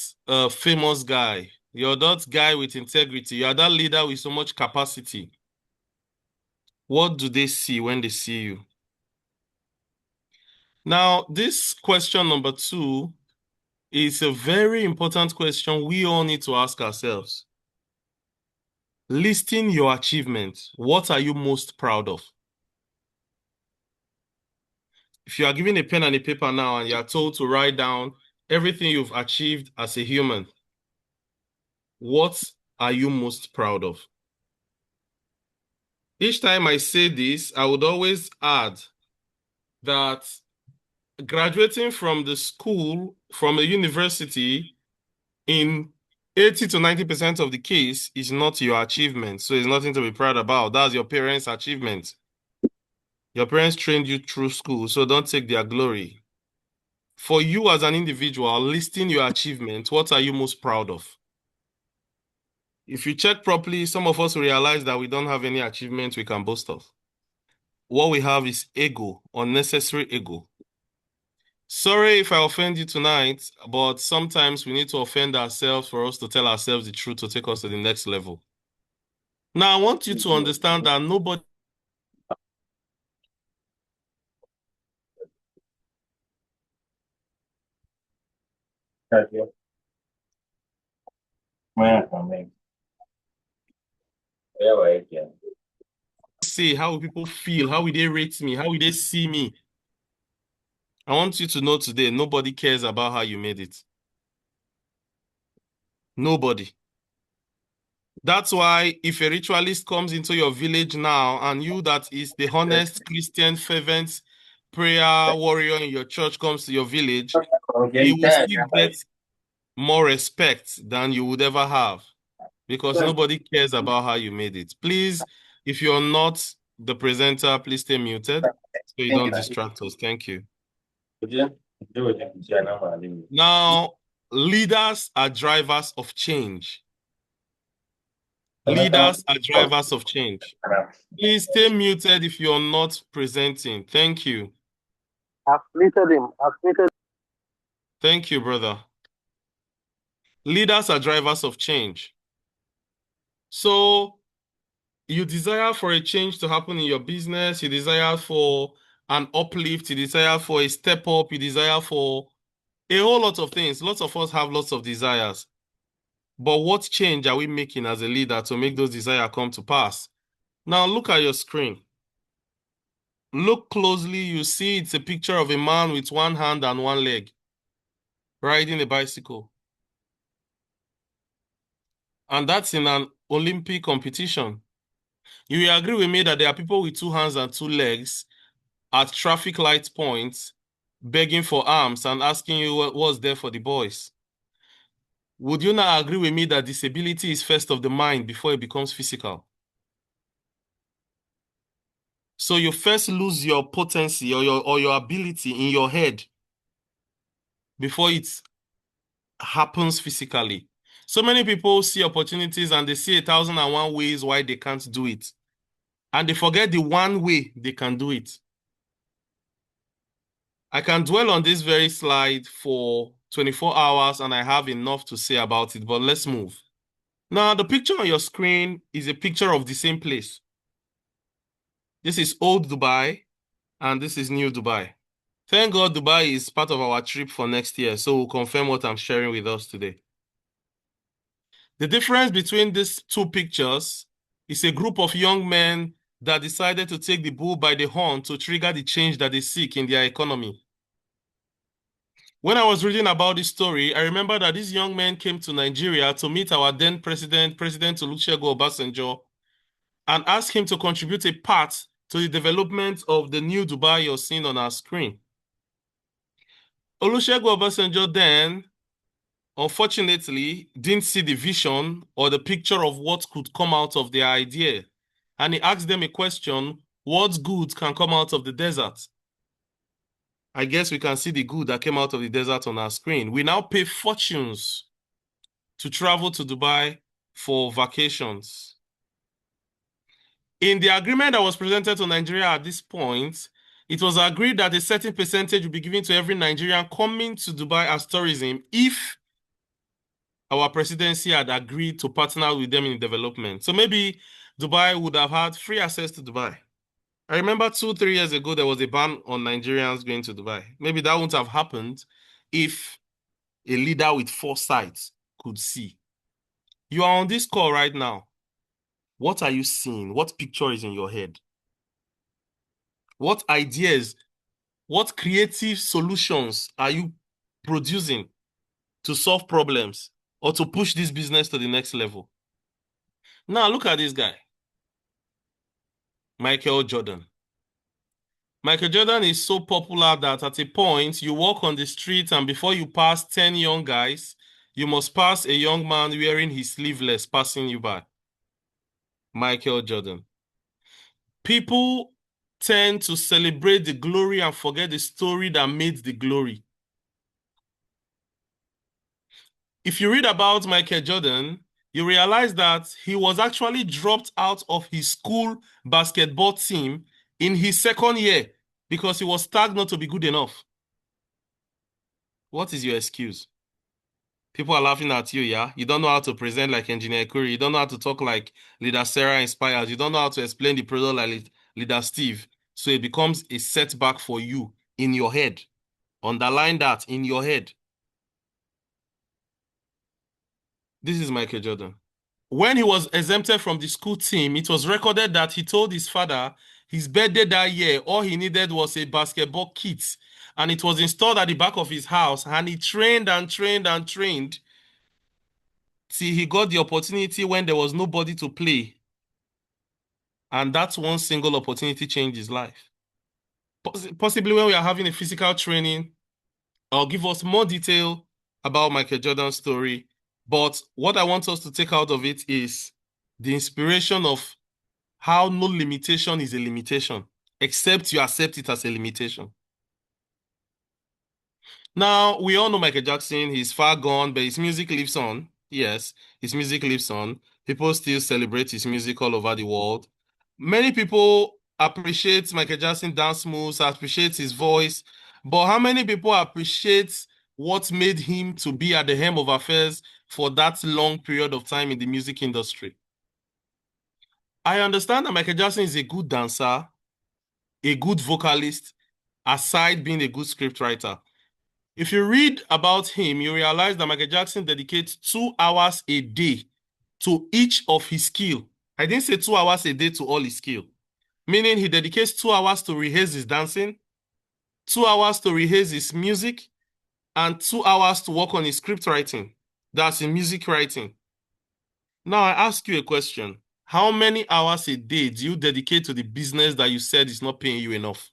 famous guy? You're that guy with integrity? You are that leader with so much capacity? What do they see when they see you? Now, this question number 2 is a very important question we all need to ask ourselves. Listing your achievements, what are you most proud of? If you are given a pen and a paper now and you are told to write down everything you've achieved as a human, what are you most proud of? Each time I say this, I would always add that graduating from the school, from a university, in 80 to 90% of the case is not your achievement. So it's nothing to be proud about. That's your parents' achievement. Your parents trained you through school, so don't take their glory. For you as an individual, listing your achievement, what are you most proud of? If you check properly, some of us will realize that we don't have any achievement we can boast of. What we have is ego, unnecessary ego. Sorry if I offend you tonight, but sometimes we need to offend ourselves for us to tell ourselves the truth to take us to the next level. Now, I want you to understand that nobody say, how will people feel? How will they rate me? How will they see me? I want you to know today, nobody cares about how you made it. Nobody. That's why if a ritualist comes into your village now and you that is the honest Christian fervent prayer warrior in your church comes to your village, he will still get more respect than you would ever have because nobody cares about how you made it. Please, if you're not the presenter, please stay muted so you don't distract us. Thank you. Now, leaders are drivers of change. Leaders are drivers of change. Please stay muted if you're not presenting. Thank you. I've muted him. Thank you, brother. Leaders are drivers of change. So you desire for a change to happen in your business. You desire for an uplift. You desire for a step up. You desire for a whole lot of things. Lots of us have lots of desires. But what change are we making as a leader to make those desires come to pass? Now look at your screen. Look closely. You see it's a picture of a man with one hand and one leg riding a bicycle. And that's in an Olympic competition. You will agree with me that there are people with two hands and two legs at traffic light points begging for arms and asking you what's there for the boys. Would you not agree with me that disability is first of the mind before it becomes physical? So you first lose your potency or your ability in your head before it happens physically. So many people see opportunities and they see 1,001 ways why they can't do it. And they forget the one way they can do it. I can dwell on this very slide for 24 hours and I have enough to say about it, but let's move. Now, the picture on your screen is a picture of the same place. This is old Dubai and this is new Dubai. Thank God Dubai is part of our trip for next year, so we'll confirm what I'm sharing with us today. The difference between these two pictures is a group of young men that decided to take the bull by the horn to trigger the change that they seek in their economy. When I was reading about this story, I remember that these young men came to Nigeria to meet our then President Olusegun Obasanjo, and ask him to contribute a part to the development of the new Dubai you're seeing on our screen. Olusegun Obasanjo then, unfortunately, didn't see the vision or the picture of what could come out of their idea. And he asked them a question, what good can come out of the desert? I guess we can see the good that came out of the desert on our screen. We now pay fortunes to travel to Dubai for vacations. In the agreement that was presented to Nigeria at this point, it was agreed that a certain percentage will be given to every Nigerian coming to Dubai as tourism if our presidency had agreed to partner with them in development. So maybe Dubai would have had free access to Dubai. I remember 2-3 years ago, there was a ban on Nigerians going to Dubai. Maybe that wouldn't have happened if a leader with foresight could see. You are on this call right now. What are you seeing? What picture is in your head? What ideas, what creative solutions are you producing to solve problems or to push this business to the next level? Now, look at this guy, Michael Jordan. Michael Jordan is so popular that at a point, you walk on the street and before you pass 10 young guys, you must pass a young man wearing his sleeveless passing you by. Michael Jordan. People tend to celebrate the glory and forget the story that made the glory. If you read about Michael Jordan, you realize that he was actually dropped out of his school basketball team in his second year because he was tagged not to be good enough. What is your excuse? People are laughing at you, yeah? You don't know how to present like Engineer Curry. You don't know how to talk like Leader Sarah Inspires. You don't know how to explain the product like Leader Steve. So it becomes a setback for you in your head. Underline that, in your head. This is Michael Jordan. When he was exempted from the school team, it was recorded that he told his father his birthday that year, all he needed was a basketball kit. And it was installed at the back of his house. And he trained and trained and trained till he got the opportunity when there was nobody to play. And that's one single opportunity changed his life. Possibly when we are having a physical training, I'll give us more detail about Michael Jordan's story. But what I want us to take out of it is the inspiration of how no limitation is a limitation, except you accept it as a limitation. Now, we all know Michael Jackson. He's far gone, but his music lives on. Yes, his music lives on. People still celebrate his music all over the world. Many people appreciate Michael Jackson dance moves, appreciate his voice, but how many people appreciate what made him to be at the helm of affairs for that long period of time in the music industry? I understand that Michael Jackson is a good dancer, a good vocalist, aside being a good scriptwriter. If you read about him, you realize that Michael Jackson dedicates 2 hours a day to each of his skill. I didn't say 2 hours a day to all his skill, meaning he dedicates 2 hours to rehearse his dancing, 2 hours to rehearse his music, and 2 hours to work on his script writing. That's in music writing. Now I ask you a question. How many hours a day do you dedicate to the business that you said is not paying you enough?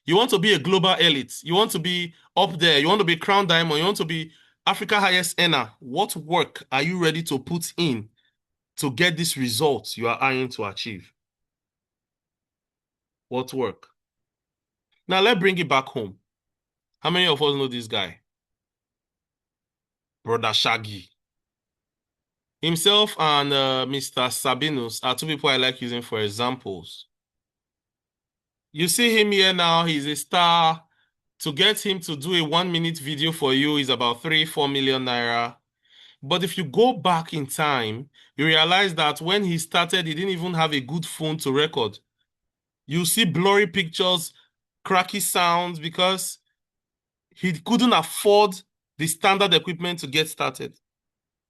You want to be a global elite. You want to be up there. You want to be crown diamond. You want to be Africa highest earner. What work are you ready to put in to get this result you are eyeing to achieve? What work? Now let's bring it back home. How many of us know this guy? Brother Shaggy. Himself and Mr. Sabinus are 2 people I like using for examples. You see him here now. He's a star. To get him to do a 1-minute video for you is about 3-4 million naira. But if you go back in time, you realize that when he started, he didn't even have a good phone to record. You see blurry pictures, cracky sounds, because he couldn't afford the standard equipment to get started.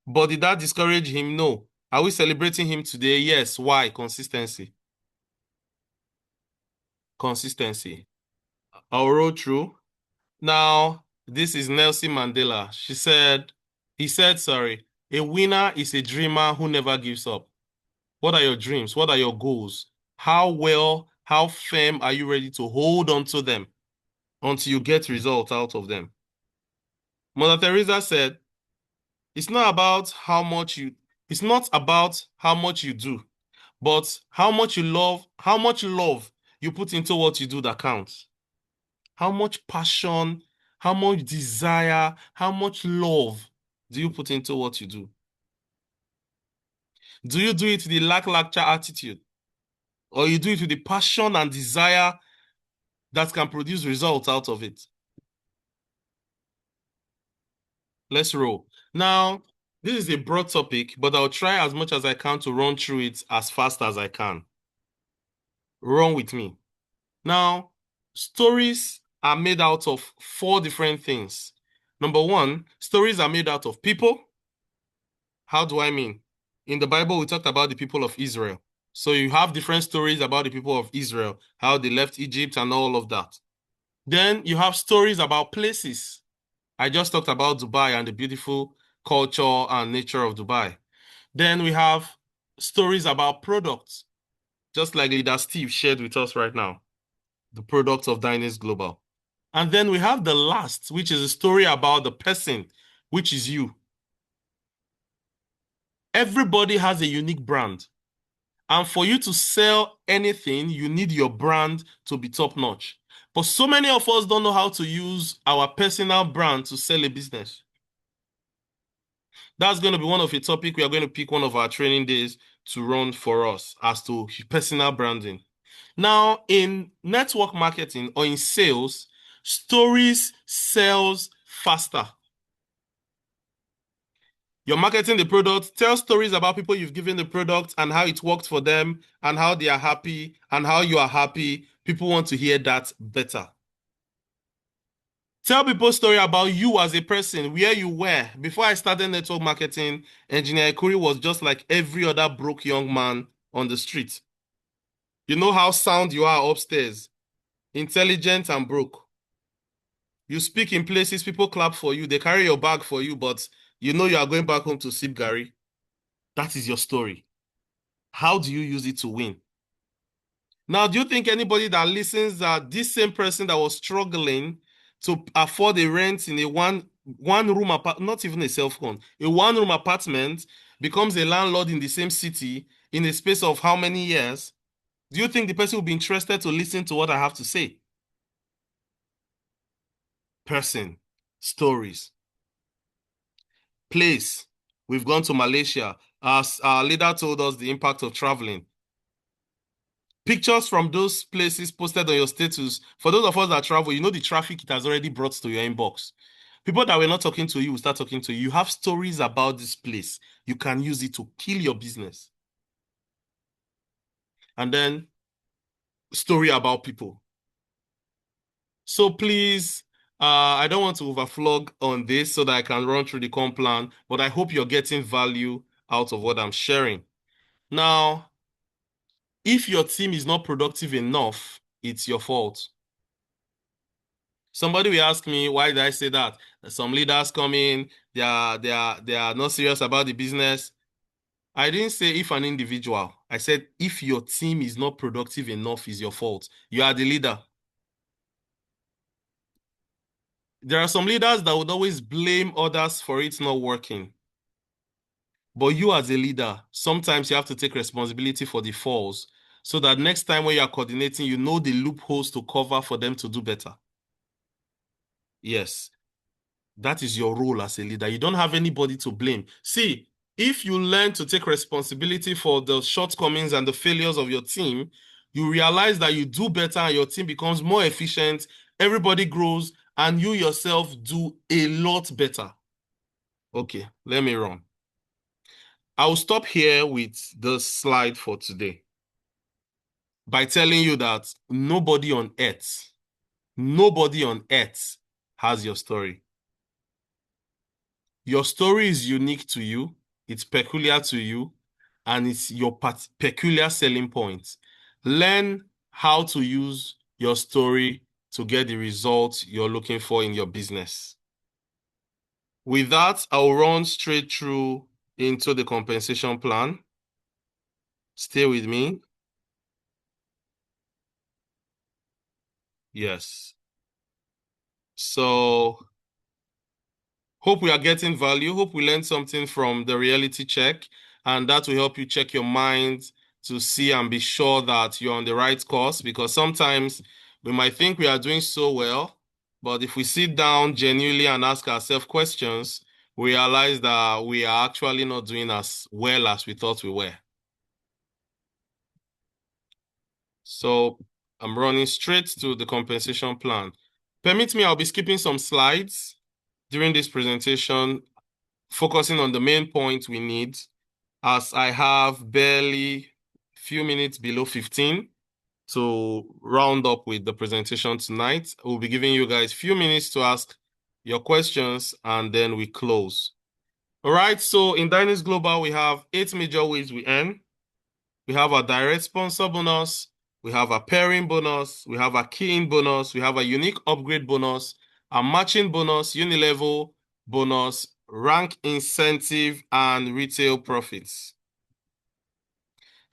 But did that discourage him? No. Are we celebrating him today? Yes. Why? Consistency. Consistency. Our road through. Now, this is Nelson Mandela. He said, sorry, a winner is a dreamer who never gives up. What are your dreams? What are your goals? How well, how firm are you ready to hold on to them until you get results out of them? Mother Teresa said, it's not about how much you do, but how much love you put into what you do that counts. How much passion, how much desire, how much love do you put into what you do? Do you do it with the lackluster attitude? Or you do it with the passion and desire that can produce results out of it? Let's roll. Now, this is a broad topic, but I'll try as much as I can to run through it as fast as I can. Run with me. Now, stories are made out of 4 different things. Number 1, stories are made out of people. How do I mean? In the Bible, we talked about the people of Israel. So you have different stories about the people of Israel, how they left Egypt and all of that. Then you have stories about places. I just talked about Dubai and the beautiful culture and nature of Dubai. Then we have stories about products, just like Leader Steve shared with us right now, the products of Dynace Global. And then we have the last, which is a story about the person, which is you. Everybody has a unique brand. And for you to sell anything, you need your brand to be top-notch. But so many of us don't know how to use our personal brand to sell a business. That's going to be one of the topics we are going to pick one of our training days to run for us as to personal branding. Now, in network marketing or in sales, stories sells faster. You're marketing the product. Tell stories about people you've given the product and how it worked for them and how they are happy and how you are happy. People want to hear that better. Tell people a story about you as a person, where you were. Before I started network marketing, Engineer Ekuri was just like every other broke young man on the street. You know how sound you are upstairs, intelligent and broke. You speak in places, people clap for you, they carry your bag for you, but you know you are going back home to sip Gary. That is your story. How do you use it to win? Now, do you think anybody that listens that this same person that was struggling to afford a rent in a one room apartment, not even a self-con, a one room apartment, becomes a landlord in the same city in a space of how many years? Do you think the person will be interested to listen to what I have to say? Person, stories, place. We've gone to Malaysia. As our leader told us the impact of traveling. Pictures from those places posted on your status. For those of us that travel, you know the traffic it has already brought to your inbox. People that were not talking to you will start talking to you. You have stories about this place. You can use it to kill your business. And then, story about people. So please, I don't want to overflog on this so that I can run through the comp plan, but I hope you're getting value out of what I'm sharing. Now, if your team is not productive enough, it's your fault. Somebody will ask me, why did I say that? Some leaders come in, they are not serious about the business. I didn't say if an individual. I said if your team is not productive enough, is your fault. You are the leader. There are some leaders that would always blame others for it not working. But you as a leader, sometimes you have to take responsibility for the falls so that next time when you are coordinating, you know the loopholes to cover for them to do better. Yes, that is your role as a leader. You don't have anybody to blame. See, if you learn to take responsibility for the shortcomings and the failures of your team, you realize that you do better and your team becomes more efficient, everybody grows, and you yourself do a lot better. Okay, let me run. I'll stop here with the slide for today by telling you that nobody on earth has your story. Your story is unique to you, it's peculiar to you, and it's your peculiar selling point. Learn how to use your story to get the results you're looking for in your business. With that, I'll run straight through into the compensation plan. Stay with me. Yes. So, hope we are getting value. Hope we learned something from the reality check, and that will help you check your mind to see and be sure that you're on the right course, because sometimes we might think we are doing so well, but if we sit down genuinely and ask ourselves questions, we realize that we are actually not doing as well as we thought we were. So I'm running straight to the compensation plan. Permit me, I'll be skipping some slides during this presentation, focusing on the main point we need, as I have barely a few minutes below 15 to round up with the presentation tonight. We'll be giving you guys a few minutes to ask your questions, and then we close. All right, so in Dynace Global, we have 8 major ways we earn. We have a direct sponsor bonus, we have a pairing bonus, we have a key-in bonus, we have a unique upgrade bonus, a matching bonus, unilevel bonus, rank incentive, and retail profits.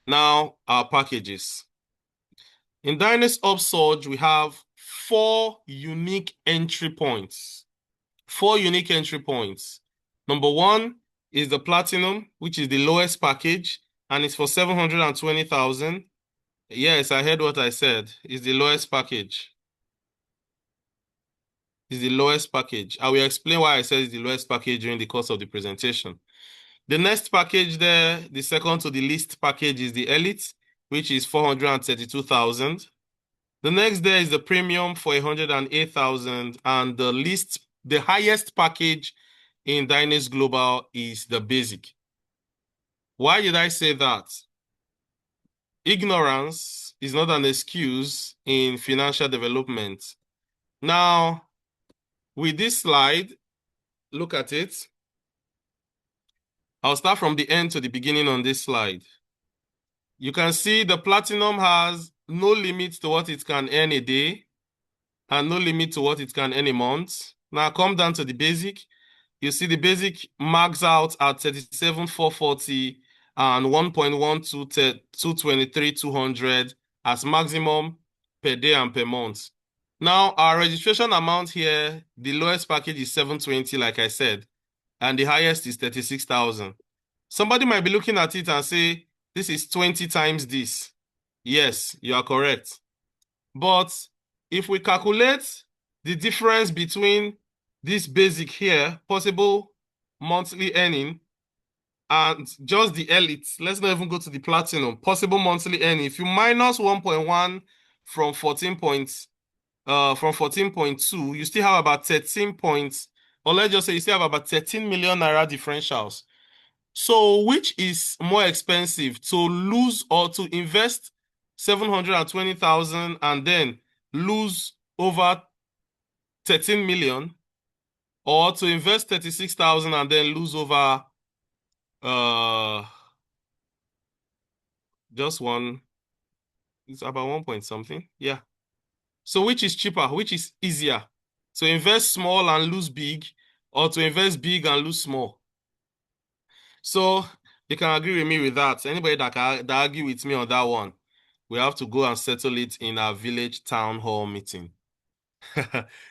Now, our packages. In Dynace Upsurge, we have 4 unique entry points. 4 unique entry points. Number 1 is the Platinum, which is the lowest package, and it's for 720,000. Yes, I heard what I said. It's the lowest package. It's the lowest package. I will explain why I said it's the lowest package during the course of the presentation. The next package there, the second to the least package, is the Elite, which is 432,000. The next there is the Premium for 108,000, and the highest package in Dynace Global is the basic. Why did I say that? Ignorance is not an excuse in financial development. Now, with this slide, look at it. I'll start from the end to the beginning on this slide. You can see the platinum has no limit to what it can earn a day and no limit to what it can earn a month. Now come down to the basic. You see the basic max out at 37,440 and 223,200 as maximum per day and per month. Now our registration amount here, the lowest package is 720, like I said, and the highest is 36,000. Somebody might be looking at it and say, this is 20 times this. Yes, you are correct. But if we calculate the difference between this basic here, possible monthly earning, and just the elite, let's not even go to the platinum, possible monthly earning. If you minus 1.1 from 14.2, you still have about 13 points, or let's just say you still have about 13 million naira differentials. So which is more expensive, to lose or to invest 720,000 and then lose over 13 million, or to invest 36,000 and then lose over just one, it's about 1 point something. Yeah. So which is cheaper? Which is easier? To invest small and lose big, or to invest big and lose small? So you can agree with me with that. Anybody that argue with me on that one, we have to go and settle it in our village town hall meeting.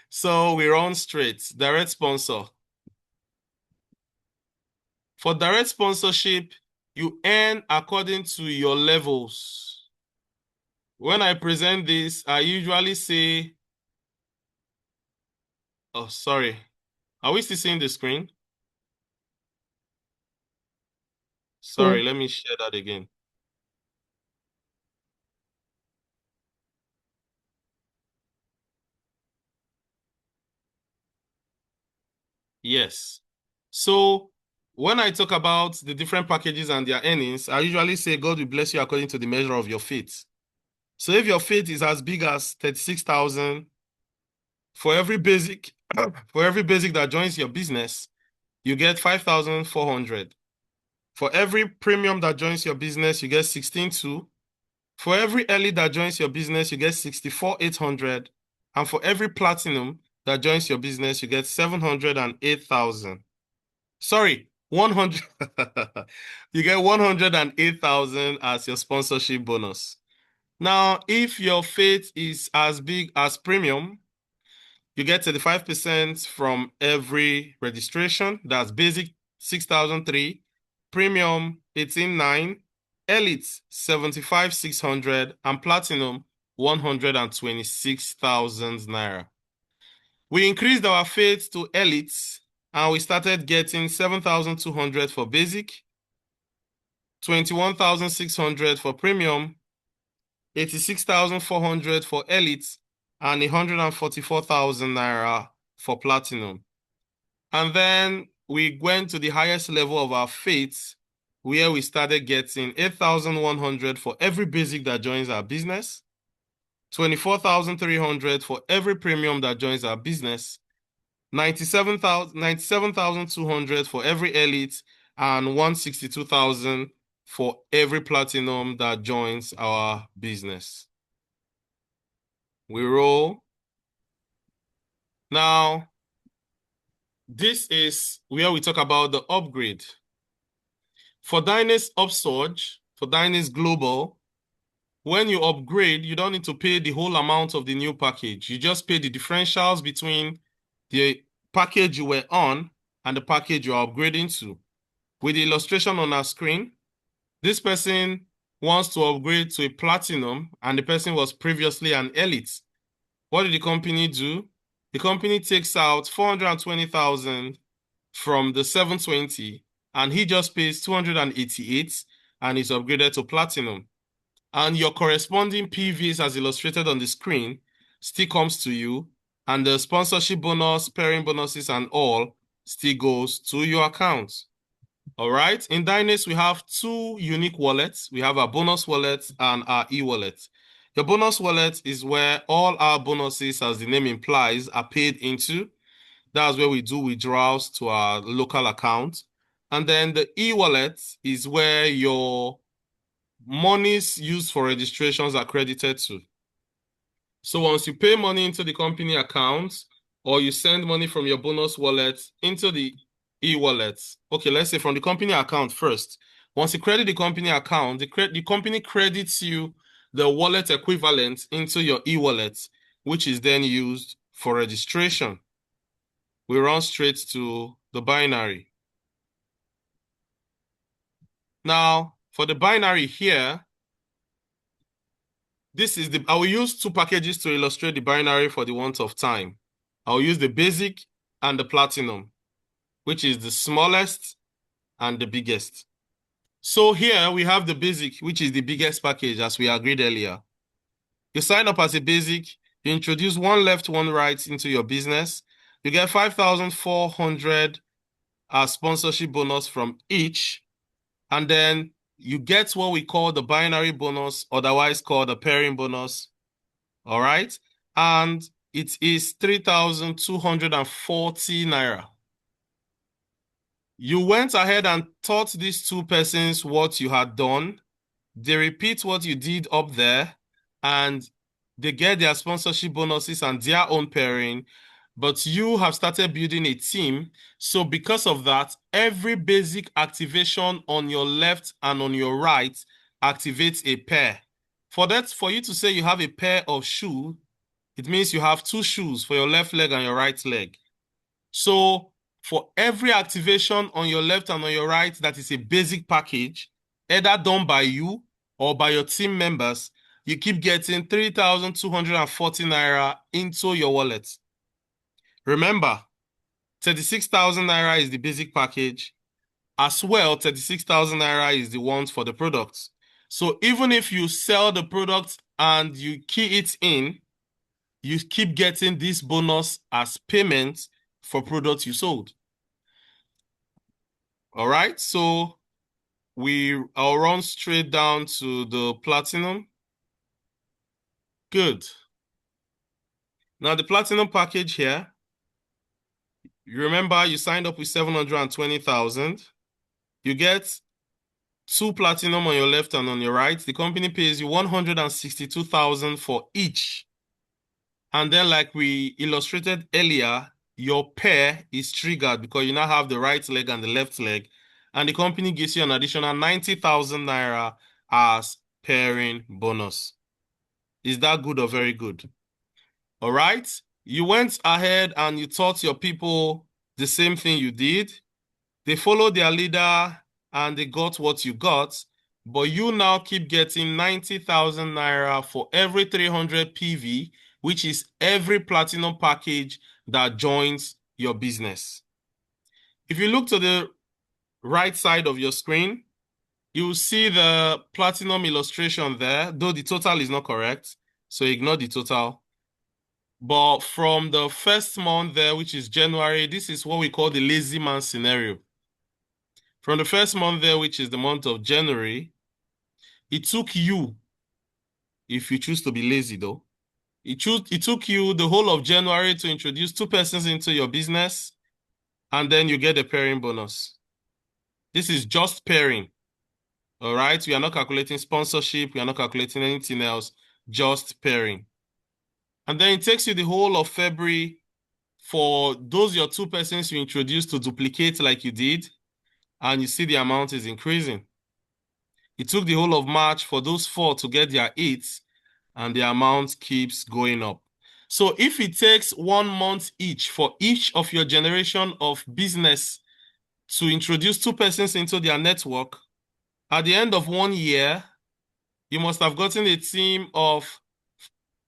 So we run straight. Direct sponsor. For direct sponsorship, you earn according to your levels. When I present this, I usually say, oh, sorry. Are we still seeing the screen? Sorry, let me share that again. Yes. So when I talk about the different packages and their earnings, I usually say God will bless you according to the measure of your faith. So if your faith is as big as 36,000, for every basic that joins your business, you get 5,400. For every premium that joins your business, you get 16,200. For every early that joins your business, you get 64,800. And for every platinum that joins your business, you get 708,000. Sorry, 100. You get 108,000 as your sponsorship bonus. Now, if your faith is as big as premium, you get 35% from every registration. That's basic 6,003, premium 18,900, elite 75,600, and platinum 126,000 naira. We increased our faith to elites, and we started getting 7,200 for basic, 21,600 for premium, 86,400 for elite, and 144,000 naira for platinum. And then we went to the highest level of our faith, where we started getting 8,100 for every basic that joins our business, 24,300 for every premium that joins our business, 97,200 for every elite, and 162,000 for every platinum that joins our business. We roll. Now, this is where we talk about the upgrade. For Dynace Upsurge, for Dynace Global, when you upgrade, you don't need to pay the whole amount of the new package. You just pay the differentials between the package you were on and the package you are upgrading to. With the illustration on our screen, this person wants to upgrade to a platinum and the person was previously an elite. What did the company do? The company takes out 420,000 from the 720 and he just pays 288 and is upgraded to platinum. And your corresponding PVs as illustrated on the screen still comes to you, and the sponsorship bonus, pairing bonuses and all still goes to your account. All right. In Dynace, we have two unique wallets. We have our bonus wallet and our e-wallet. The bonus wallet is where all our bonuses, as the name implies, are paid into. That's where we do withdrawals to our local account. And then the e-wallet is where your monies used for registrations are credited to. So once you pay money into the company account, or you send money from your bonus wallet into the e-wallet, okay, let's say from the company account first. Once you credit the company account, the company credits you the wallet equivalent into your e-wallet, which is then used for registration. We run straight to the binary. Now, for the binary here, I will use two packages to illustrate the binary for the want of time. I'll use the basic and the platinum, which is the smallest and the biggest. So here we have the basic, which is the biggest package, as we agreed earlier. You sign up as a basic, you introduce one left, one right into your business. You get 5,400 as sponsorship bonus from each. And then you get what we call the binary bonus, otherwise called the pairing bonus. All right. And it is 3,240 naira. You went ahead and taught these two persons what you had done. They repeat what you did up there, and they get their sponsorship bonuses and their own pairing. But you have started building a team. So because of that, every basic activation on your left and on your right activates a pair. For you to say you have a pair of shoes, it means you have two shoes for your left leg and your right leg. So for every activation on your left and on your right that is a basic package, either done by you or by your team members, you keep getting 3,240 naira into your wallet. Remember, 36,000 naira is the basic package. As well, 36,000 naira is the ones for the products. So even if you sell the product and you key it in, you keep getting this bonus as payment for products you sold. All right, so I'll run straight down to the platinum. Good. Now the platinum package here, you remember you signed up with 720,000. You get 2 platinum on your left and on your right. The company pays you 162,000 for each. And then like we illustrated earlier, your pair is triggered because you now have the right leg and the left leg. And the company gives you an additional 90,000 naira as pairing bonus. Is that good or very good? All right. You went ahead and you taught your people the same thing you did. They followed their leader and they got what you got. But you now keep getting 90,000 naira for every 300 PV, which is every platinum package that joins your business. If you look to the right side of your screen, you will see the platinum illustration there, though the total is not correct. So ignore the total. But from the first month there, which is January, this is what we call the lazy man scenario. From the first month there, which is the month of January, it took you, if you choose to be lazy though, it took you the whole of January to introduce 2 persons into your business, and then you get a pairing bonus. This is just pairing. All right, we are not calculating sponsorship, we are not calculating anything else, just pairing. And then it takes you the whole of February for those your 2 persons you introduced to duplicate like you did, and you see the amount is increasing. It took the whole of March for those 4 to get their 8s, and the amount keeps going up. So if it takes 1 month each for each of your generation of business to introduce 2 persons into their network, at the end of 1 year, you must have gotten a team of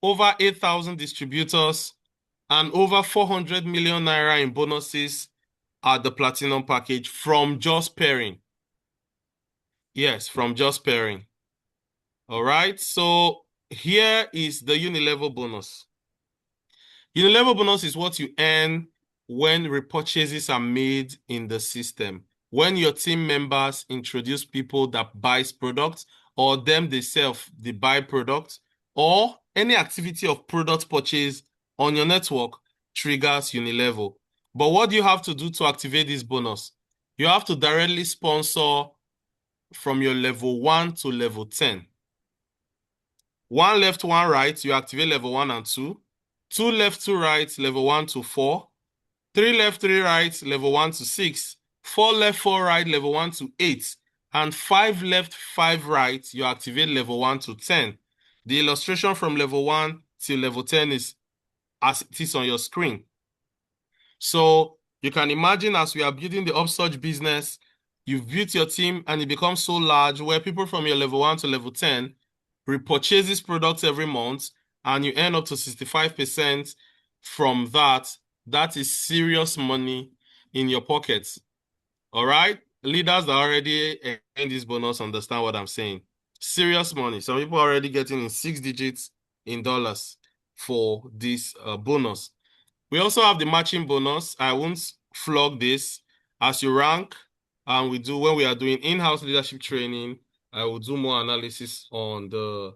over 8,000 distributors and over 400 million naira in bonuses at the platinum package from just pairing. Yes, from just pairing. All right, so here is the unilevel bonus. Unilevel bonus is what you earn when repurchases are made in the system. When your team members introduce people that buys products, or them themselves, they buy products, or any activity of product purchase on your network triggers Unilevel. But what do you have to do to activate this bonus? You have to directly sponsor from your level 1 to level 10. 1 left, 1 right, you activate level 1 and 2. 2 left, 2 right, level 1 to 4. 3 left, 3 right, level 1 to 6. 4 left, 4 right, level 1 to 8. And 5 left, 5 right, you activate level 1 to 10. The illustration from level 1 till level 10 is as it is on your screen. So you can imagine, as we are building the upsurge business, you've built your team and it becomes so large where people from your level 1 to level 10 repurchase these products every month, and you earn up to 65% from that. That is serious money in your pockets. All right? Leaders that already earn this bonus understand what I'm saying. Serious money. Some people are already getting in 6 digits in dollars for this bonus. We also have the matching bonus. I won't flog this. As you rank, and when we are doing in-house leadership training, I will do more analysis on the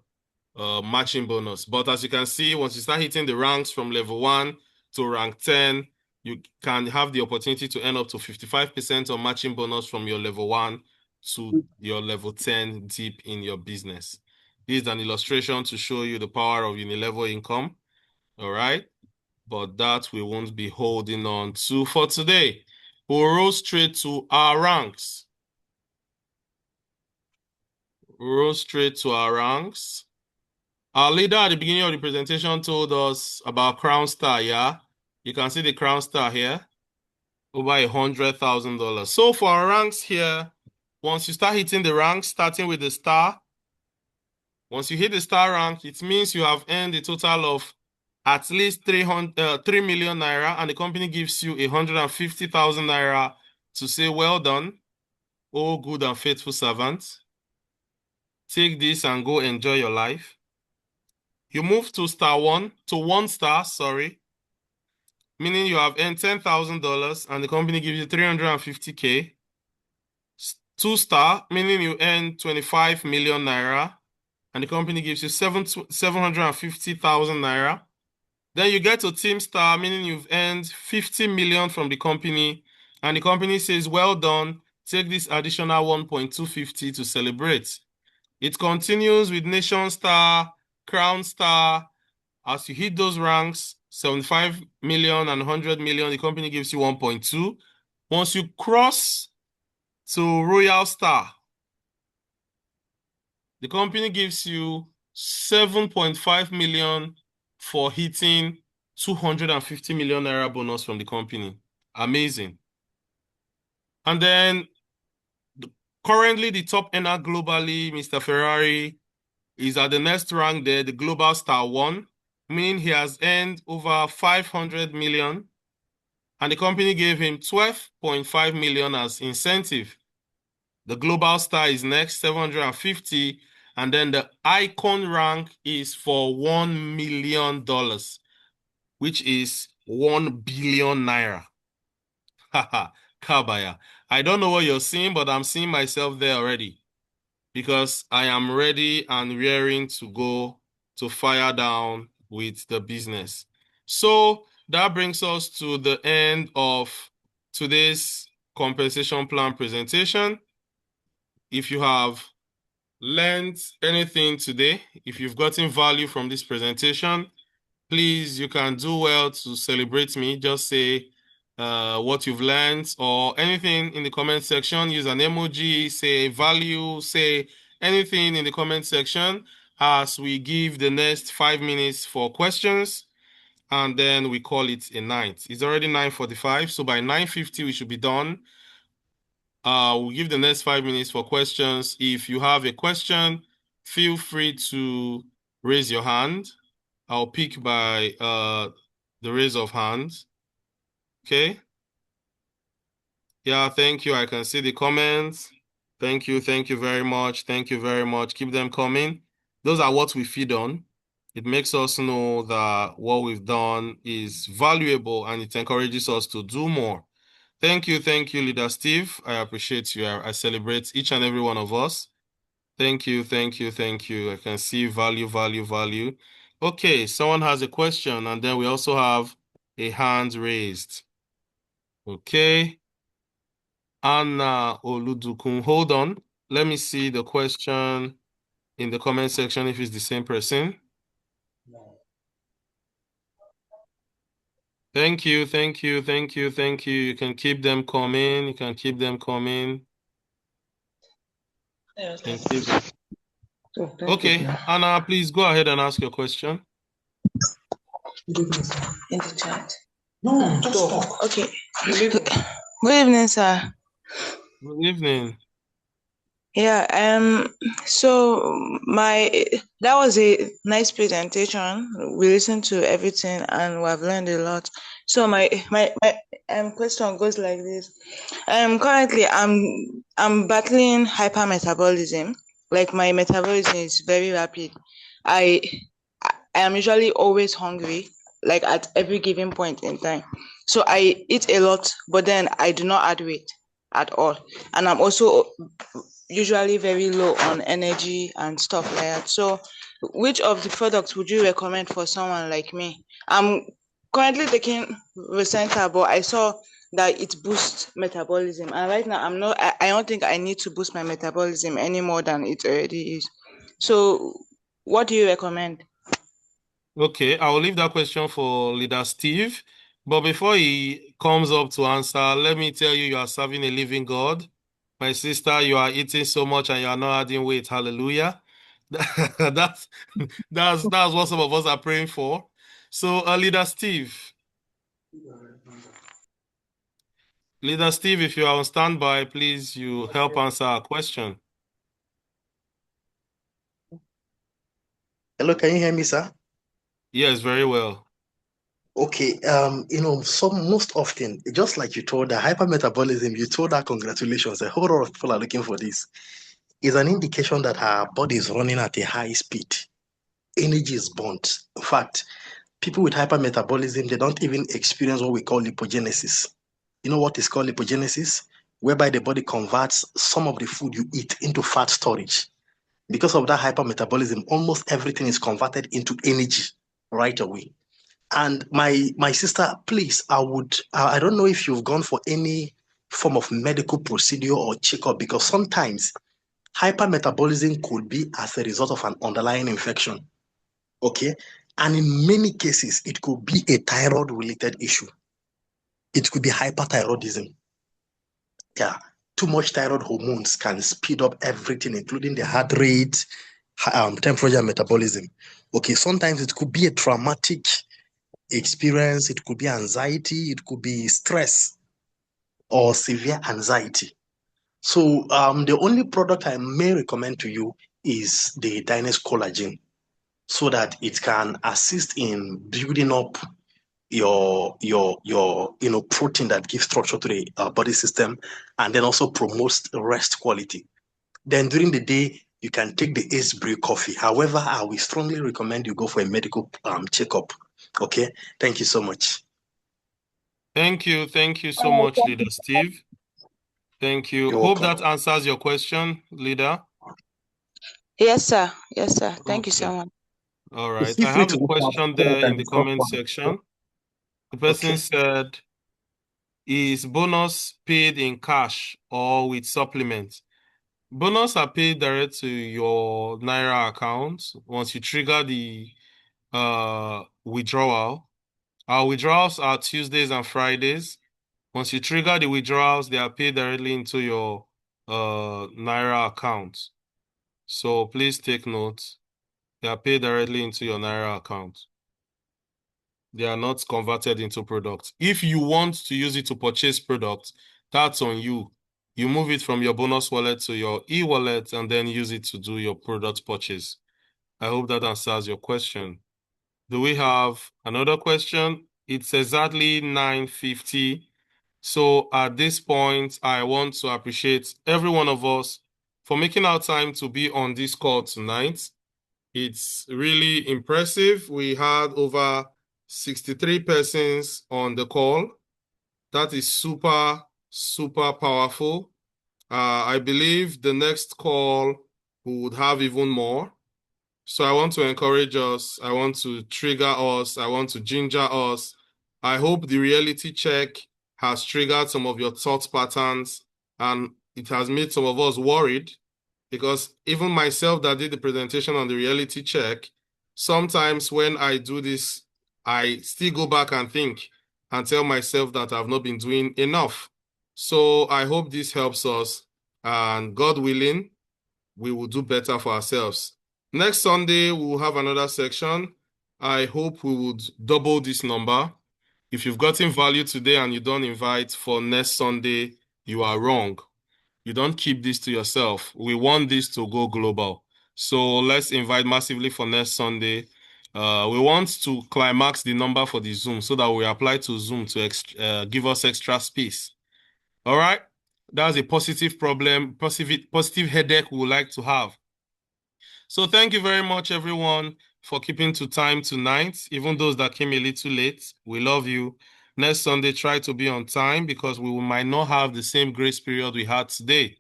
matching bonus. But as you can see, once you start hitting the ranks from level 1 to rank 10, you can have the opportunity to earn up to 55% on matching bonus from your level 1 to your level 10 deep in your business. This is an illustration to show you the power of Unilevel income. All right? But that we won't be holding on to for today. We'll roll straight to our ranks. Roll straight to our ranks. Our leader at the beginning of the presentation told us about Crown Star, yeah? You can see the Crown Star here, over $100,000. So for our ranks here, once you start hitting the ranks, starting with the star, once you hit the star rank, it means you have earned a total of at least 3 million naira, and the company gives you 150,000 naira to say, well done, oh good and faithful servant. Take this and go enjoy your life. You move to one star, meaning you have earned $10,000 and the company gives you 350K. 2 star, meaning you earn 25 million naira and the company gives you 750,000 naira. Then you get to team star, meaning you've earned 50 million from the company, and the company says, well done, take this additional 1.250 to celebrate. It continues with nation star, crown star. As you hit those ranks, 75 million and 100 million, the company gives you 1.2. Once you cross to royal star, the company gives you 7.5 million for hitting 250 million naira bonus from the company. Amazing. And then currently the top earner globally, Mr. Ferrari, is at the next rank there, the global star 1, meaning he has earned over 500 million and the company gave him 12.5 million as incentive. The global star is next, 750, and then the icon rank is for $1 million, which is 1 billion naira. Haha, Kabaya. I don't know what you're seeing, but I'm seeing myself there already because I am ready and raring to go to fire down with the business. So that brings us to the end of today's compensation plan presentation. If you have learned anything today, if you've gotten value from this presentation, please, you can do well to celebrate me. Just say what you've learned or anything in the comment section. Use an emoji, say value, say anything in the comment section as we give the next 5 minutes for questions, and then we call it a night. It's already 9:45, so by 9:50 we should be done. We'll give the next 5 minutes for questions. If you have a question, feel free to raise your hand. I'll pick by the raise of hands. Okay. Yeah, thank you. I can see the comments. Thank you. Thank you very much. Thank you very much. Keep them coming. Those are what we feed on. It makes us know that what we've done is valuable and it encourages us to do more. Thank you, Leader Steve. I appreciate you. I celebrate each and every one of us. Thank you. I can see value. Okay, someone has a question, and then we also have a hand raised. Okay. Anna Oludukun, hold on. Let me see the question in the comment section if it's the same person. Thank you. You can keep them coming. Okay, Anna, please go ahead and ask your question. In the chat. No, just talk. Okay. Good evening, sir. Good evening. Yeah, so that was a nice presentation. We listened to everything and we have learned a lot. So my question goes like this. Currently I'm battling hypermetabolism. Like my metabolism is very rapid. I am usually always hungry, like at every given point in time. So I eat a lot, but then I do not add weight at all. And I'm also usually very low on energy and stuff like that. So which of the products would you recommend for someone like me? I'm currently taking Recenta, but I saw that it boosts metabolism. And right now I don't think I need to boost my metabolism any more than it already is. So what do you recommend? Okay, I will leave that question for Leader Steve. But before he comes up to answer, let me tell you are serving a living God. My sister, you are eating so much and you are not adding weight. Hallelujah. that's what some of us are praying for. So, Leader Steve, if you are on standby, please, you help answer our question. Hello, can you hear me, sir? Yes, very well. Okay, most often, just like you told the hypermetabolism, you told her congratulations. A whole lot of people are looking for this. Is an indication that her body is running at a high speed. Energy is burnt. In fact, people with hypermetabolism, they don't even experience what we call lipogenesis. You know what is called lipogenesis? Whereby the body converts some of the food you eat into fat storage. Because of that hypermetabolism, almost everything is converted into energy right away. And my sister, please, I don't know if you've gone for any form of medical procedure or checkup, because sometimes hypermetabolism could be as a result of an underlying infection. Okay. And in many cases, it could be a thyroid related issue. It could be hyperthyroidism. Yeah. Too much thyroid hormones can speed up everything, including the heart rate, temperature, and metabolism. Okay. Sometimes it could be a traumatic experience. It could be anxiety. It could be stress or severe anxiety. So the only product I may recommend to you is the Dynace collagen, so that it can assist in building up your protein that gives structure to the body system, and then also promotes rest quality. Then during the day, you can take the Ace Brew coffee. However, I will strongly recommend you go for a medical checkup. Okay, thank you so much. Thank you so much, Leader Steve. Thank you. You're Hope welcome. that answers your question, Leader. Yes, sir. Thank you so much. All right. Feel I free have to a look out question so we there can in the discuss comment further. section. The person Okay. said, is bonus paid in cash or with supplements? Bonus are paid direct to your Naira account once you trigger the withdrawal. Our withdrawals are Tuesdays and Fridays. Once you trigger the withdrawals, they are paid directly into your Naira account. So please take note. They are paid directly into your Naira account. They are not converted into products. If you want to use it to purchase products, that's on you. You move it from your bonus wallet to your e-wallet and then use it to do your product purchase. I hope that answers your question. Do we have another question? It's exactly 9:50. So at this point, I want to appreciate every one of us for making our time to be on this call tonight. It's really impressive. We had over 63 persons on the call. That is super, super powerful. I believe the next call we would have even more. So I want to encourage us. I want to trigger us. I want to ginger us. I hope the reality check has triggered some of your thought patterns and it has made some of us worried, because even myself that did the presentation on the reality check, sometimes when I do this, I still go back and think and tell myself that I've not been doing enough. So I hope this helps us, and God willing, we will do better for ourselves. Next Sunday, we will have another section. I hope we would double this number. If you've gotten value today and you don't invite for next Sunday, you are wrong. You don't keep this to yourself. We want this to go global. So let's invite massively for next Sunday. We want to climax the number for the Zoom so that we apply to Zoom to give us extra space. All right? That's a positive problem, positive headache we would like to have. So thank you very much, everyone, for keeping to time tonight. Even those that came a little late, we love you. Next Sunday, try to be on time because we might not have the same grace period we had today.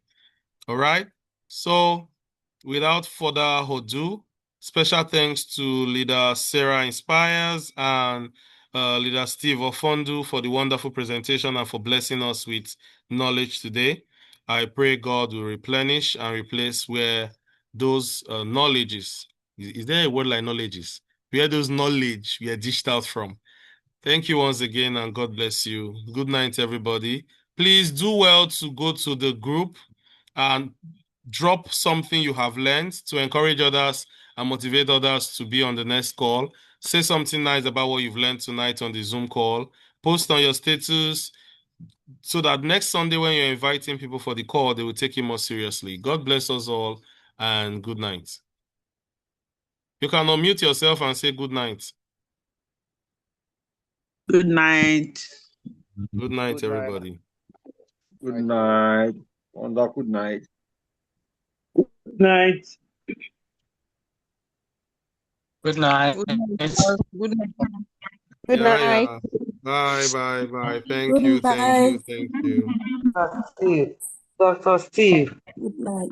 All right? So without further ado, special thanks to Leader Sarah Inspires and Leader Steve Ofondu for the wonderful presentation and for blessing us with knowledge today. I pray God will replenish and replace where those knowledges, is there a word like knowledges? Where those knowledge were dished out from. Thank you once again and God bless you. Good night, everybody. Please do well to go to the group and drop something you have learned to encourage others and motivate others to be on the next call. Say something nice about what you've learned tonight on the Zoom call. Post on your status so that next Sunday when you're inviting people for the call, they will take you more seriously. God bless us all and good night. You can unmute yourself and say good night. Good night. Good night, everybody. Good night. Wonder, good night. Good night. Good night. Good night. Good night. Good night. Yeah. Bye, bye, bye. Thank Good you, thank night. you, thank you. Dr. Steve. Good night.